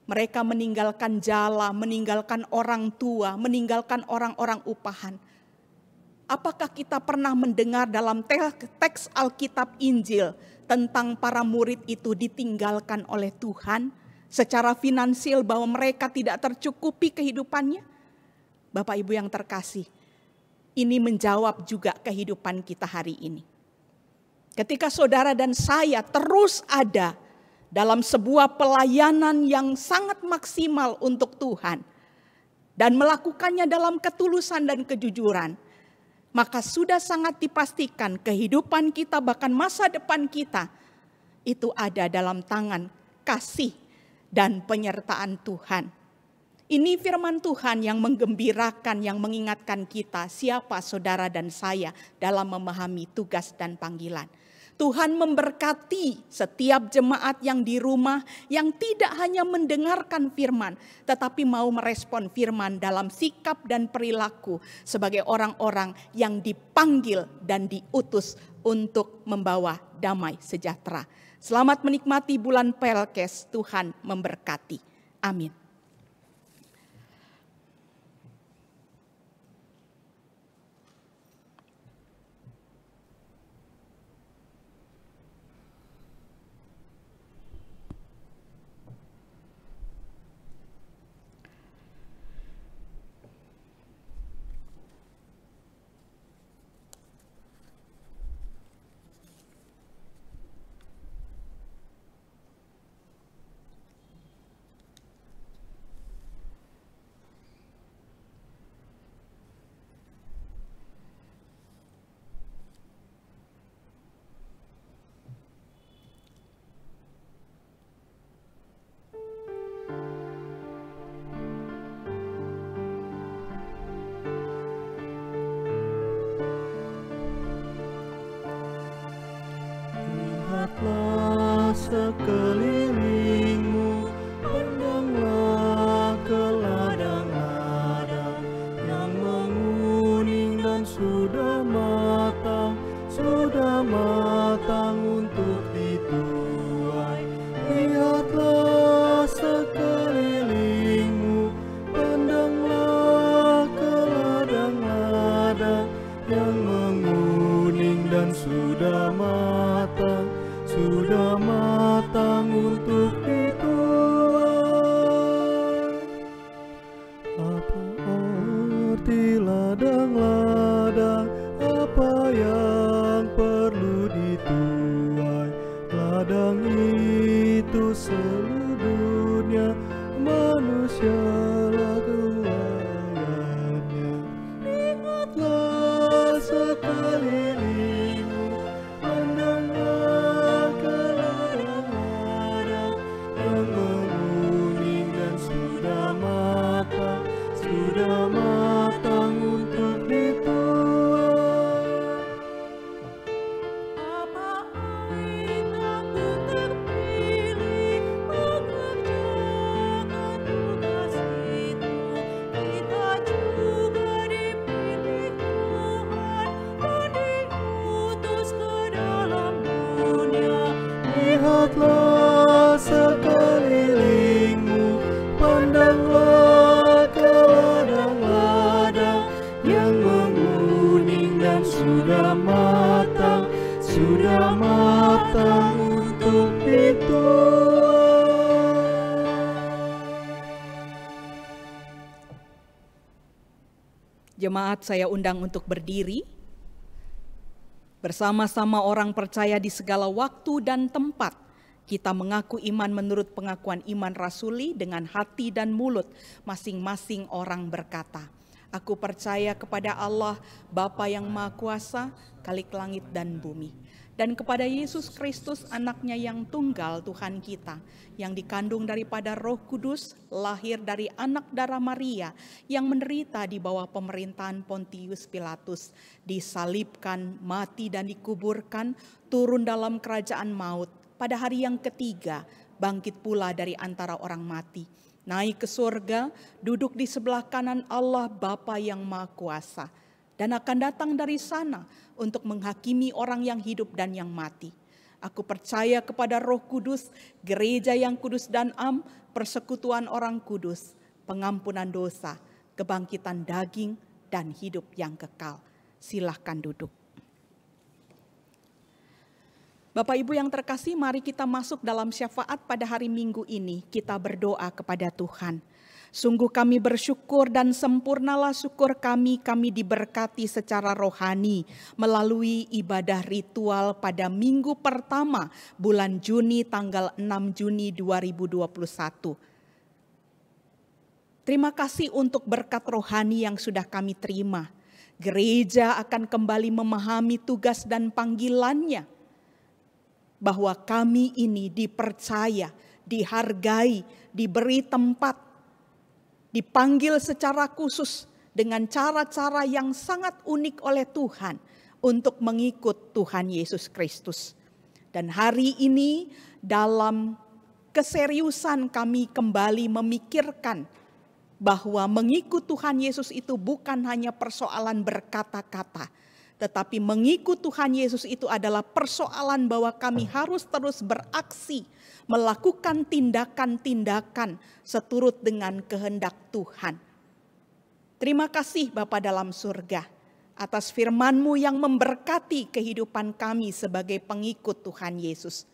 mereka meninggalkan jala, meninggalkan orang tua, meninggalkan orang-orang upahan. Apakah kita pernah mendengar dalam teks Alkitab Injil tentang para murid itu ditinggalkan oleh Tuhan secara finansial bahwa mereka tidak tercukupi kehidupannya? Bapak Ibu yang terkasih, ini menjawab juga kehidupan kita hari ini. Ketika saudara dan saya terus ada dalam sebuah pelayanan yang sangat maksimal untuk Tuhan dan melakukannya dalam ketulusan dan kejujuran, maka sudah sangat dipastikan kehidupan kita bahkan masa depan kita itu ada dalam tangan kasih dan penyertaan Tuhan. Ini firman Tuhan yang menggembirakan, yang mengingatkan kita siapa saudara dan saya dalam memahami tugas dan panggilan. Tuhan memberkati setiap jemaat yang di rumah yang tidak hanya mendengarkan firman, tetapi mau merespon firman dalam sikap dan perilaku sebagai orang-orang yang dipanggil dan diutus untuk membawa damai sejahtera. Selamat menikmati bulan Pelkes, Tuhan memberkati. Amin. Lihatlah sekelilingmu, pandanglah ke ladang-ladang yang menguning dan sudah matang untuk dituai. Lihatlah sekelilingmu, pandanglah ke ladang-ladang yang menguning dan sudah matang untuk dituai. Apa arti ladang-ladang? Apa yang perlu dituai? Ladang sudah matang untuk dituai. Apa aib aku terpilih mengerjakan tugas itu. Kita juga dipilih Tuhan dan diutus ke dalam dunia. Lihatlah sekelilingmu, pandanglah ke ladang-ladang yang menguning dan sudah matang untuk dituai. Jemaat, saya undang untuk berdiri. Bersama-sama orang percaya di segala waktu dan tempat, kita mengaku iman menurut pengakuan iman rasuli dengan hati dan mulut. Masing-masing orang berkata, aku percaya kepada Allah, Bapa yang Maha Kuasa, Khalik langit dan bumi. Dan kepada Yesus Kristus, anaknya yang tunggal Tuhan kita, yang dikandung daripada Roh Kudus, lahir dari anak darah Maria, yang menderita di bawah pemerintahan Pontius Pilatus, disalibkan, mati dan dikuburkan, turun dalam kerajaan maut, pada hari yang ketiga bangkit pula dari antara orang mati, naik ke surga, duduk di sebelah kanan Allah Bapa yang Maha Kuasa, dan akan datang dari sana untuk menghakimi orang yang hidup dan yang mati. Aku percaya kepada Roh Kudus, gereja yang kudus dan am, persekutuan orang kudus, pengampunan dosa, kebangkitan daging, dan hidup yang kekal. Silahkan duduk. Bapak Ibu yang terkasih, mari kita masuk dalam syafaat pada hari Minggu ini. Kita berdoa kepada Tuhan. Sungguh kami bersyukur dan sempurnalah syukur kami diberkati secara rohani melalui ibadah ritual pada minggu pertama bulan Juni tanggal 6 Juni 2021. Terima kasih untuk berkat rohani yang sudah kami terima. Gereja akan kembali memahami tugas dan panggilannya, bahwa kami ini dipercaya, dihargai, diberi tempat, dipanggil secara khusus dengan cara-cara yang sangat unik oleh Tuhan untuk mengikut Tuhan Yesus Kristus. Dan hari ini dalam keseriusan kami kembali memikirkan bahwa mengikut Tuhan Yesus itu bukan hanya persoalan berkata-kata, tetapi mengikut Tuhan Yesus itu adalah persoalan bahwa kami harus terus beraksi, melakukan tindakan-tindakan seturut dengan kehendak Tuhan. Terima kasih Bapa dalam surga atas firman-Mu yang memberkati kehidupan kami sebagai pengikut Tuhan Yesus.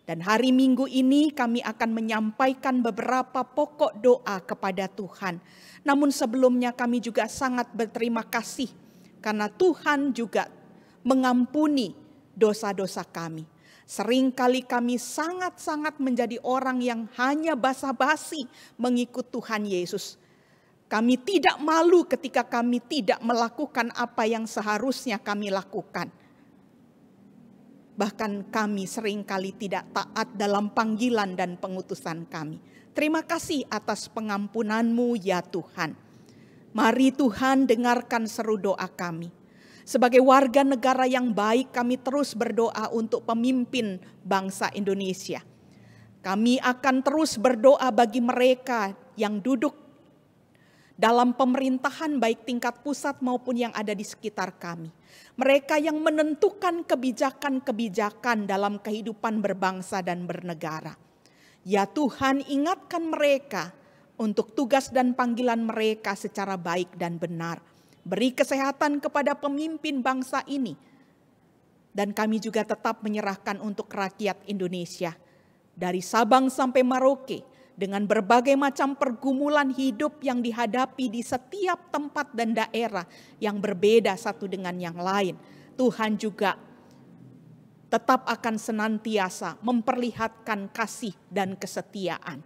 Dan hari Minggu ini kami akan menyampaikan beberapa pokok doa kepada Tuhan. Namun sebelumnya kami juga sangat berterima kasih karena Tuhan juga mengampuni dosa-dosa kami. Seringkali kami sangat-sangat menjadi orang yang hanya basa-basi mengikut Tuhan Yesus. Kami tidak malu ketika kami tidak melakukan apa yang seharusnya kami lakukan. Bahkan kami seringkali tidak taat dalam panggilan dan pengutusan kami. Terima kasih atas pengampunan-Mu ya Tuhan. Mari Tuhan dengarkan seru doa kami. Sebagai warga negara yang baik, kami terus berdoa untuk pemimpin bangsa Indonesia. Kami akan terus berdoa bagi mereka yang duduk dalam pemerintahan baik tingkat pusat maupun yang ada di sekitar kami. Mereka yang menentukan kebijakan-kebijakan dalam kehidupan berbangsa dan bernegara. Ya Tuhan, ingatkan mereka untuk tugas dan panggilan mereka secara baik dan benar. Beri kesehatan kepada pemimpin bangsa ini. Dan kami juga tetap menyerahkan untuk rakyat Indonesia. Dari Sabang sampai Merauke, dengan berbagai macam pergumulan hidup yang dihadapi di setiap tempat dan daerah yang berbeda satu dengan yang lain. Tuhan juga tetap akan senantiasa memperlihatkan kasih dan kesetiaan.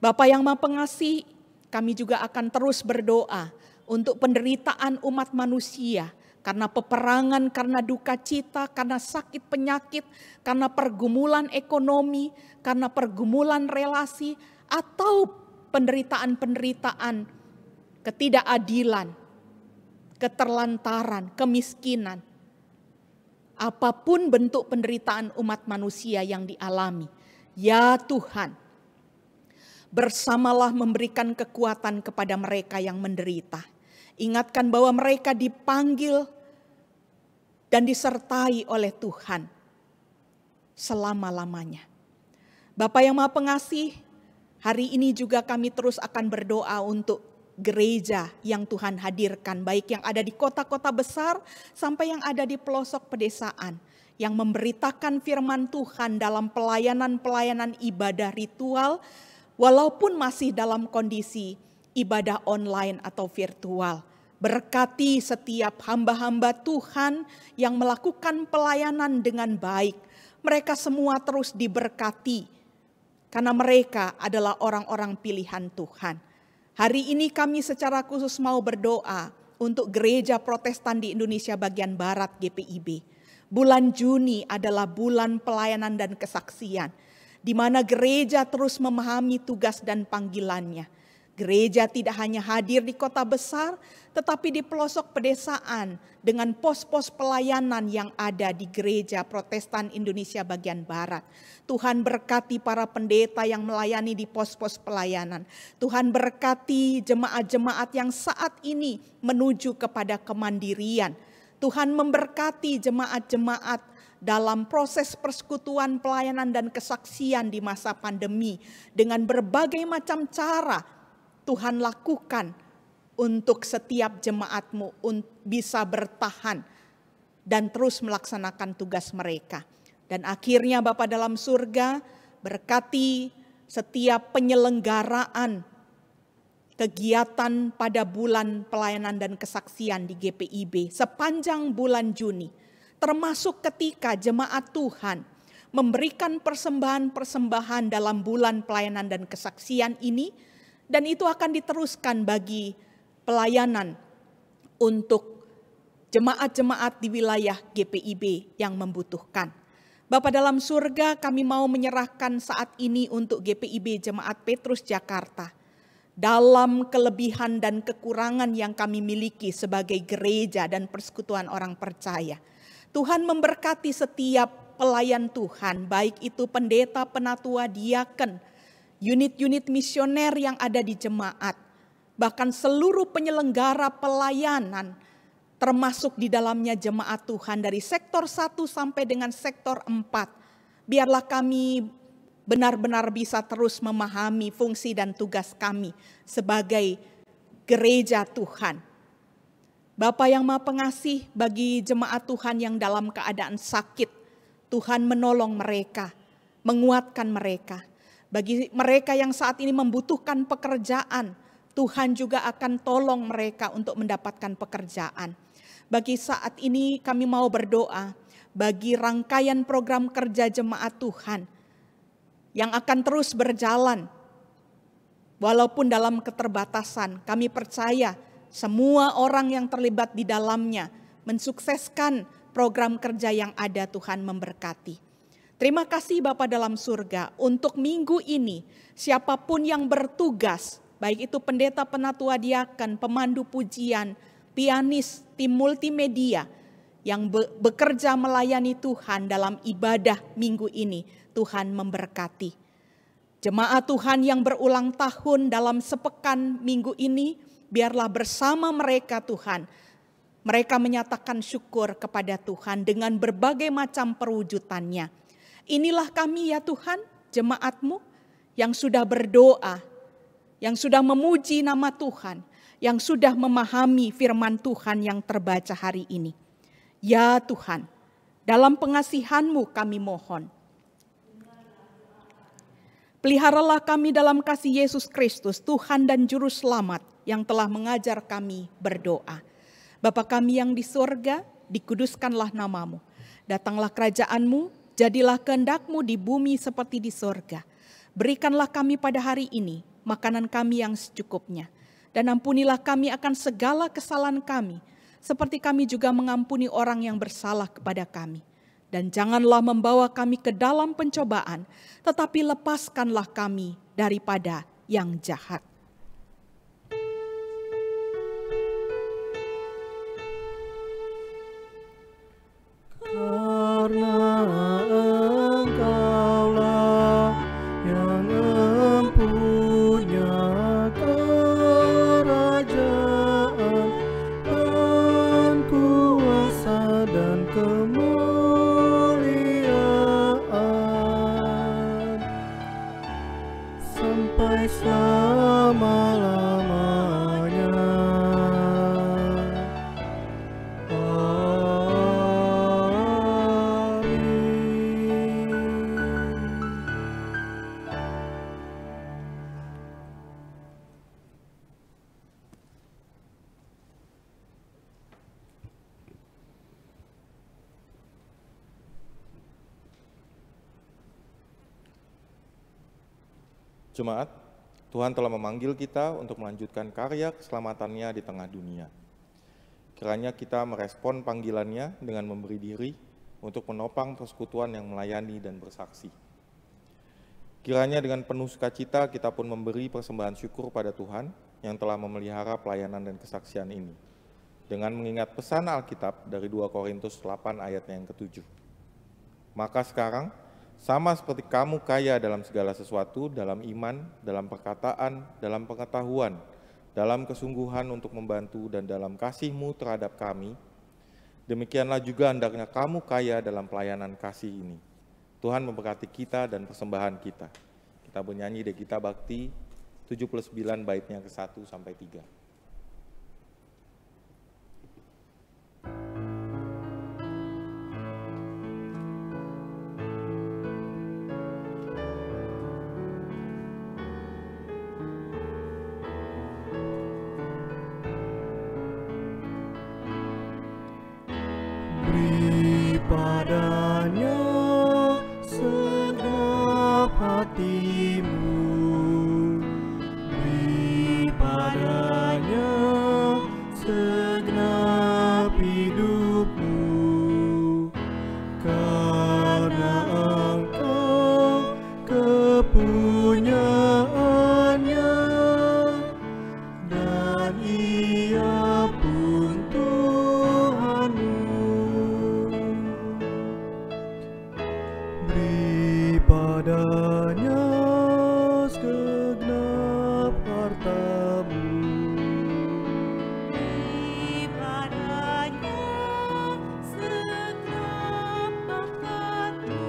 Bapa yang Maha Pengasih, kami juga akan terus berdoa untuk penderitaan umat manusia karena peperangan, karena duka cita, karena sakit penyakit, karena pergumulan ekonomi, karena pergumulan relasi, atau penderitaan-penderitaan ketidakadilan, keterlantaran, kemiskinan, apapun bentuk penderitaan umat manusia yang dialami. Ya Tuhan, bersamalah memberikan kekuatan kepada mereka yang menderita. Ingatkan bahwa mereka dipanggil dan disertai oleh Tuhan selama-lamanya. Bapa yang Maha Pengasih, hari ini juga kami terus akan berdoa untuk gereja yang Tuhan hadirkan, baik yang ada di kota-kota besar sampai yang ada di pelosok pedesaan, yang memberitakan firman Tuhan dalam pelayanan-pelayanan ibadah ritual, walaupun masih dalam kondisi ibadah online atau virtual. Berkati setiap hamba-hamba Tuhan yang melakukan pelayanan dengan baik. Mereka semua terus diberkati, karena mereka adalah orang-orang pilihan Tuhan. Hari ini kami secara khusus mau berdoa untuk Gereja Protestan di Indonesia bagian Barat GPIB. Bulan Juni adalah bulan pelayanan dan kesaksian, di mana gereja terus memahami tugas dan panggilannya. Gereja tidak hanya hadir di kota besar, tetapi di pelosok pedesaan dengan pos-pos pelayanan yang ada di Gereja Protestan Indonesia bagian Barat. Tuhan berkati para pendeta yang melayani di pos-pos pelayanan. Tuhan berkati jemaat-jemaat yang saat ini menuju kepada kemandirian. Tuhan memberkati jemaat-jemaat dalam proses persekutuan pelayanan dan kesaksian di masa pandemi. Dengan berbagai macam cara Tuhan lakukan untuk setiap jemaat-Mu bisa bertahan dan terus melaksanakan tugas mereka. Dan akhirnya Bapa dalam surga, berkati setiap penyelenggaraan kegiatan pada bulan pelayanan dan kesaksian di GPIB sepanjang bulan Juni. Termasuk ketika jemaat Tuhan memberikan persembahan-persembahan dalam bulan pelayanan dan kesaksian ini. Dan itu akan diteruskan bagi pelayanan untuk jemaat-jemaat di wilayah GPIB yang membutuhkan. Bapa dalam surga, kami mau menyerahkan saat ini untuk GPIB Jemaat Petrus Jakarta. Dalam kelebihan dan kekurangan yang kami miliki sebagai gereja dan persekutuan orang percaya. Tuhan memberkati setiap pelayan Tuhan, baik itu pendeta, penatua, diaken, unit-unit misioner yang ada di jemaat, bahkan seluruh penyelenggara pelayanan, termasuk di dalamnya jemaat Tuhan dari sektor 1 sampai dengan sektor 4. Biarlah kami benar-benar bisa terus memahami fungsi dan tugas kami sebagai gereja Tuhan. Bapa yang Maha Pengasih, bagi jemaat Tuhan yang dalam keadaan sakit, Tuhan menolong mereka, menguatkan mereka. Bagi mereka yang saat ini membutuhkan pekerjaan, Tuhan juga akan tolong mereka untuk mendapatkan pekerjaan. Bagi saat ini kami mau berdoa bagi rangkaian program kerja jemaat Tuhan yang akan terus berjalan. Walaupun dalam keterbatasan, kami percaya semua orang yang terlibat di dalamnya mensukseskan program kerja yang ada. Tuhan memberkati. Terima kasih Bapa dalam surga untuk minggu ini siapapun yang bertugas, baik itu pendeta, penatua, diaken, pemandu pujian, pianis, tim multimedia yang bekerja melayani Tuhan dalam ibadah minggu ini, Tuhan memberkati. Jemaat Tuhan yang berulang tahun dalam sepekan minggu ini, biarlah bersama mereka Tuhan, mereka menyatakan syukur kepada Tuhan dengan berbagai macam perwujudannya. Inilah kami ya Tuhan, jemaat-Mu yang sudah berdoa, yang sudah memuji nama Tuhan, yang sudah memahami firman Tuhan yang terbaca hari ini. Ya Tuhan, dalam pengasihan-Mu kami mohon. Peliharalah kami dalam kasih Yesus Kristus, Tuhan dan Juru Selamat yang telah mengajar kami berdoa. Bapa kami yang di surga, dikuduskanlah nama-Mu. Datanglah kerajaan-Mu, jadilah kehendak-Mu di bumi seperti di surga. Berikanlah kami pada hari ini makanan kami yang secukupnya. Dan ampunilah kami akan segala kesalahan kami, seperti kami juga mengampuni orang yang bersalah kepada kami. Dan janganlah membawa kami ke dalam pencobaan, tetapi lepaskanlah kami daripada yang jahat. Jemaat, Tuhan telah memanggil kita untuk melanjutkan karya keselamatannya di tengah dunia. Kiranya kita merespon panggilannya dengan memberi diri untuk menopang persekutuan yang melayani dan bersaksi. Kiranya dengan penuh sukacita kita pun memberi persembahan syukur pada Tuhan yang telah memelihara pelayanan dan kesaksian ini, dengan mengingat pesan Alkitab dari 2 Korintus 8 ayatnya yang ke-7. Maka sekarang, sama seperti kamu kaya dalam segala sesuatu, dalam iman, dalam perkataan, dalam pengetahuan, dalam kesungguhan untuk membantu, dan dalam kasih-Mu terhadap kami, demikianlah juga hendaknya kamu kaya dalam pelayanan kasih ini. Tuhan memberkati kita dan persembahan kita. Kita bernyanyi di Gita Bakti 79 baitnya ke-1 sampai 3. Beri padanya segenap hatimu, beri padanya segenap hidupmu, karena engkau kepunyaannya, dan Ia pun Tuhanmu. Beri padanya segenap hartamu, Beri padanya segenap bakatmu,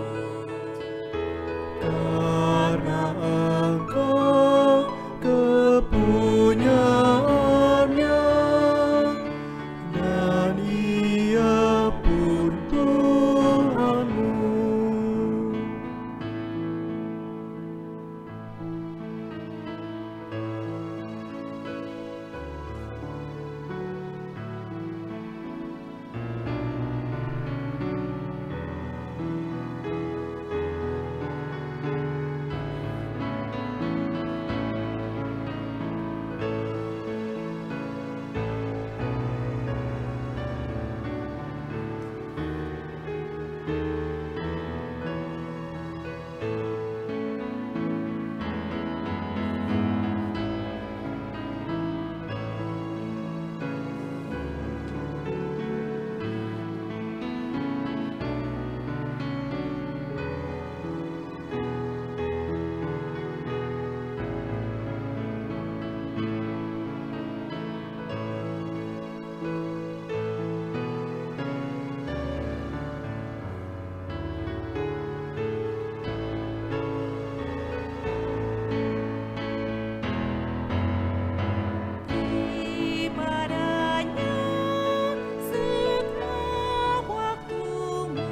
karena engkau kepunyaannya, dan Ia pun Tuhanmu. Beri padanya segenap waktumu,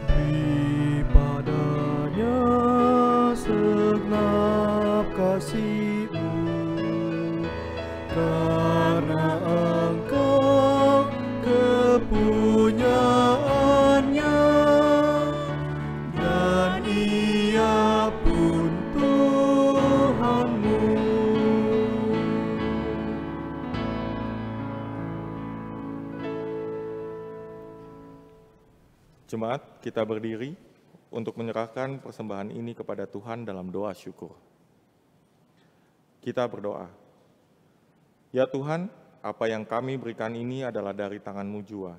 Beri padanya segenap kasih-Mu, karena engkau kepunyaannya, dan Ia pun Tuhanmu. Jemaat, kita berdiri untuk menyerahkan persembahan ini kepada Tuhan dalam doa syukur. Kita berdoa. Ya Tuhan, apa yang kami berikan ini adalah dari tangan-Mu jua,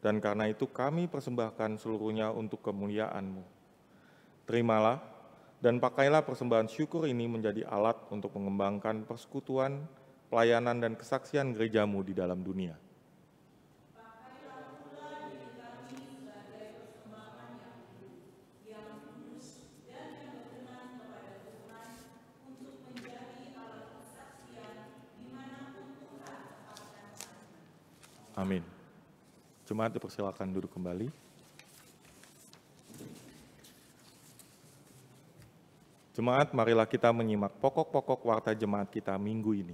dan karena itu kami persembahkan seluruhnya untuk kemuliaan-Mu. Terimalah dan pakailah persembahan syukur ini menjadi alat untuk mengembangkan persekutuan, pelayanan, dan kesaksian gereja-Mu di dalam dunia. Amin. Jemaat dipersilakan duduk kembali. Jemaat, marilah kita menyimak pokok-pokok warta jemaat kita minggu ini.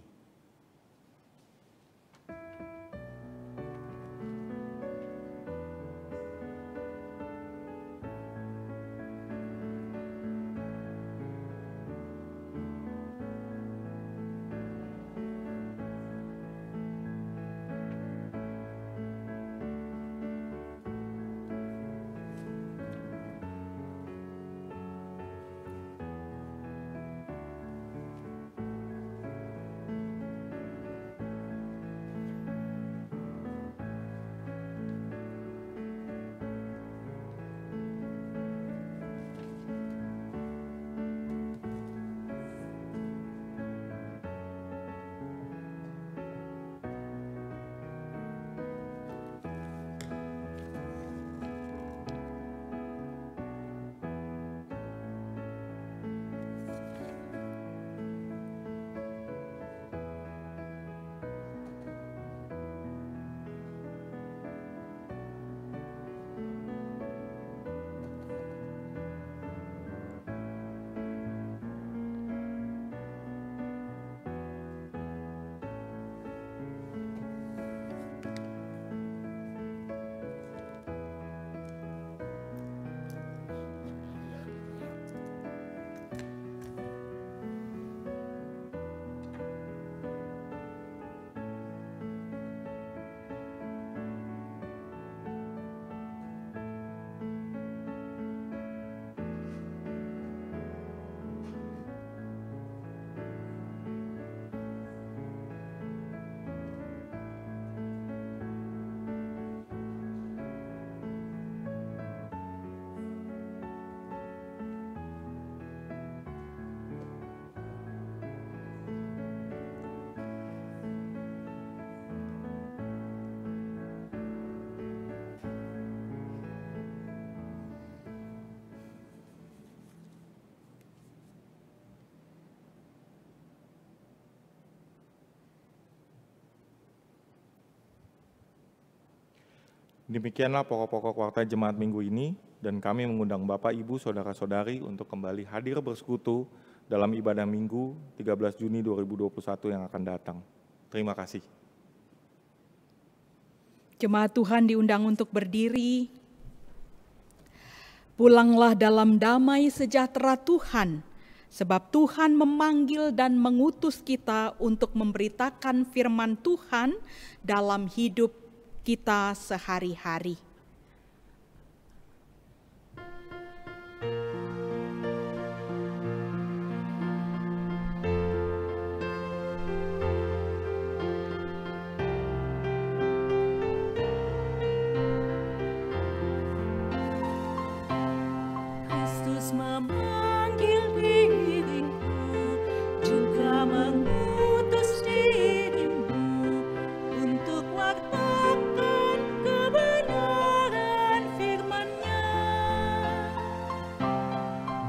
Demikianlah pokok-pokok warta jemaat minggu ini, dan kami mengundang Bapak, Ibu, Saudara-saudari untuk kembali hadir bersekutu dalam ibadah Minggu 13 Juni 2021 yang akan datang. Terima kasih. Jemaat Tuhan diundang untuk berdiri. Pulanglah dalam damai sejahtera Tuhan, sebab Tuhan memanggil dan mengutus kita untuk memberitakan firman Tuhan dalam hidup kita sehari-hari. Kristus memanggil dirimu, juga mengutus dirimu untuk wartakan kebenaran firman-Nya.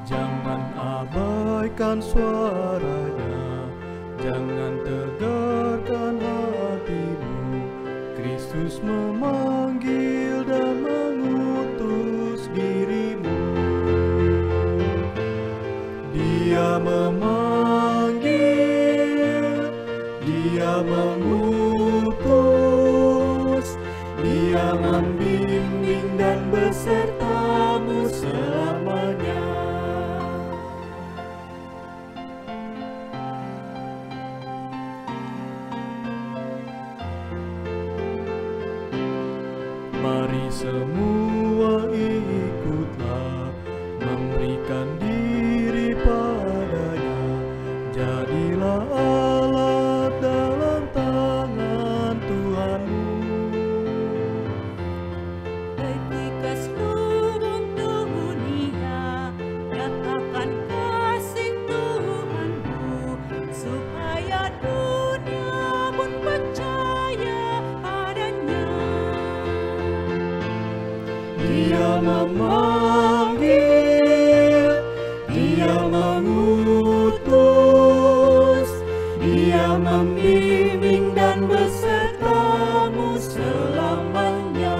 Jangan abaikan suaranya, jangan tegarkan hatimu. Kristus memanggil dan mengutus dirimu. Dia memanggil, Dia mengutus, Dia membimbing dan besertamu selamanya. Mari semua ikutlah, memberikan diri padanya. Jadilah alat dalam tangan Tuhanmu. Pergi ke seluruh dunia, nyatakan kasih Tuhanmu, supaya dunia pun percaya padanya. Dia memanggil, Dia mengutus, Dia membimbing dan besertamu selamanya.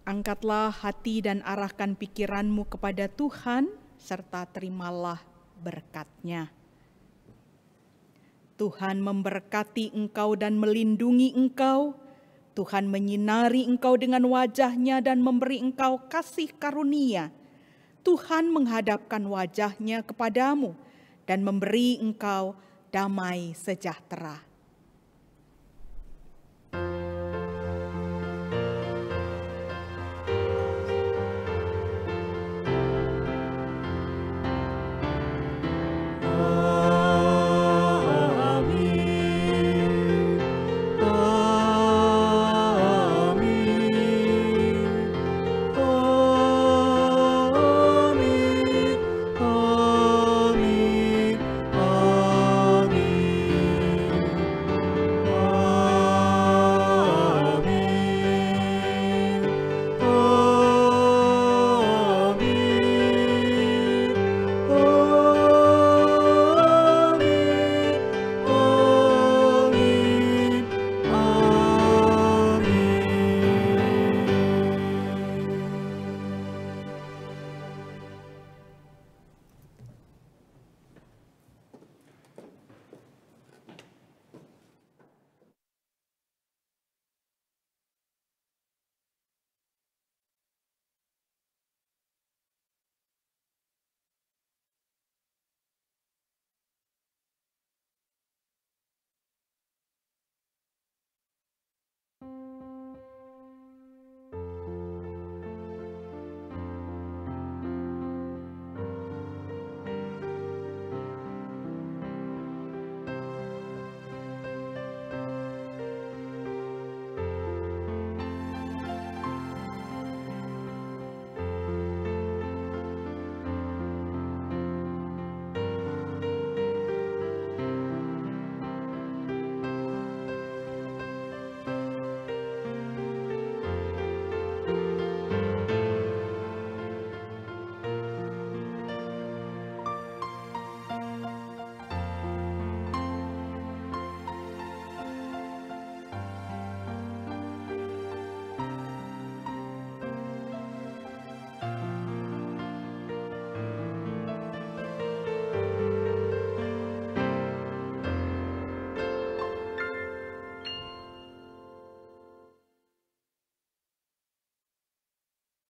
Angkatlah hati dan arahkan pikiranmu kepada Tuhan, serta terimalah berkat-Nya. Tuhan memberkati engkau dan melindungi engkau. Tuhan menyinari engkau dengan wajah-Nya dan memberi engkau kasih karunia. Tuhan menghadapkan wajah-Nya kepadamu dan memberi engkau damai sejahtera.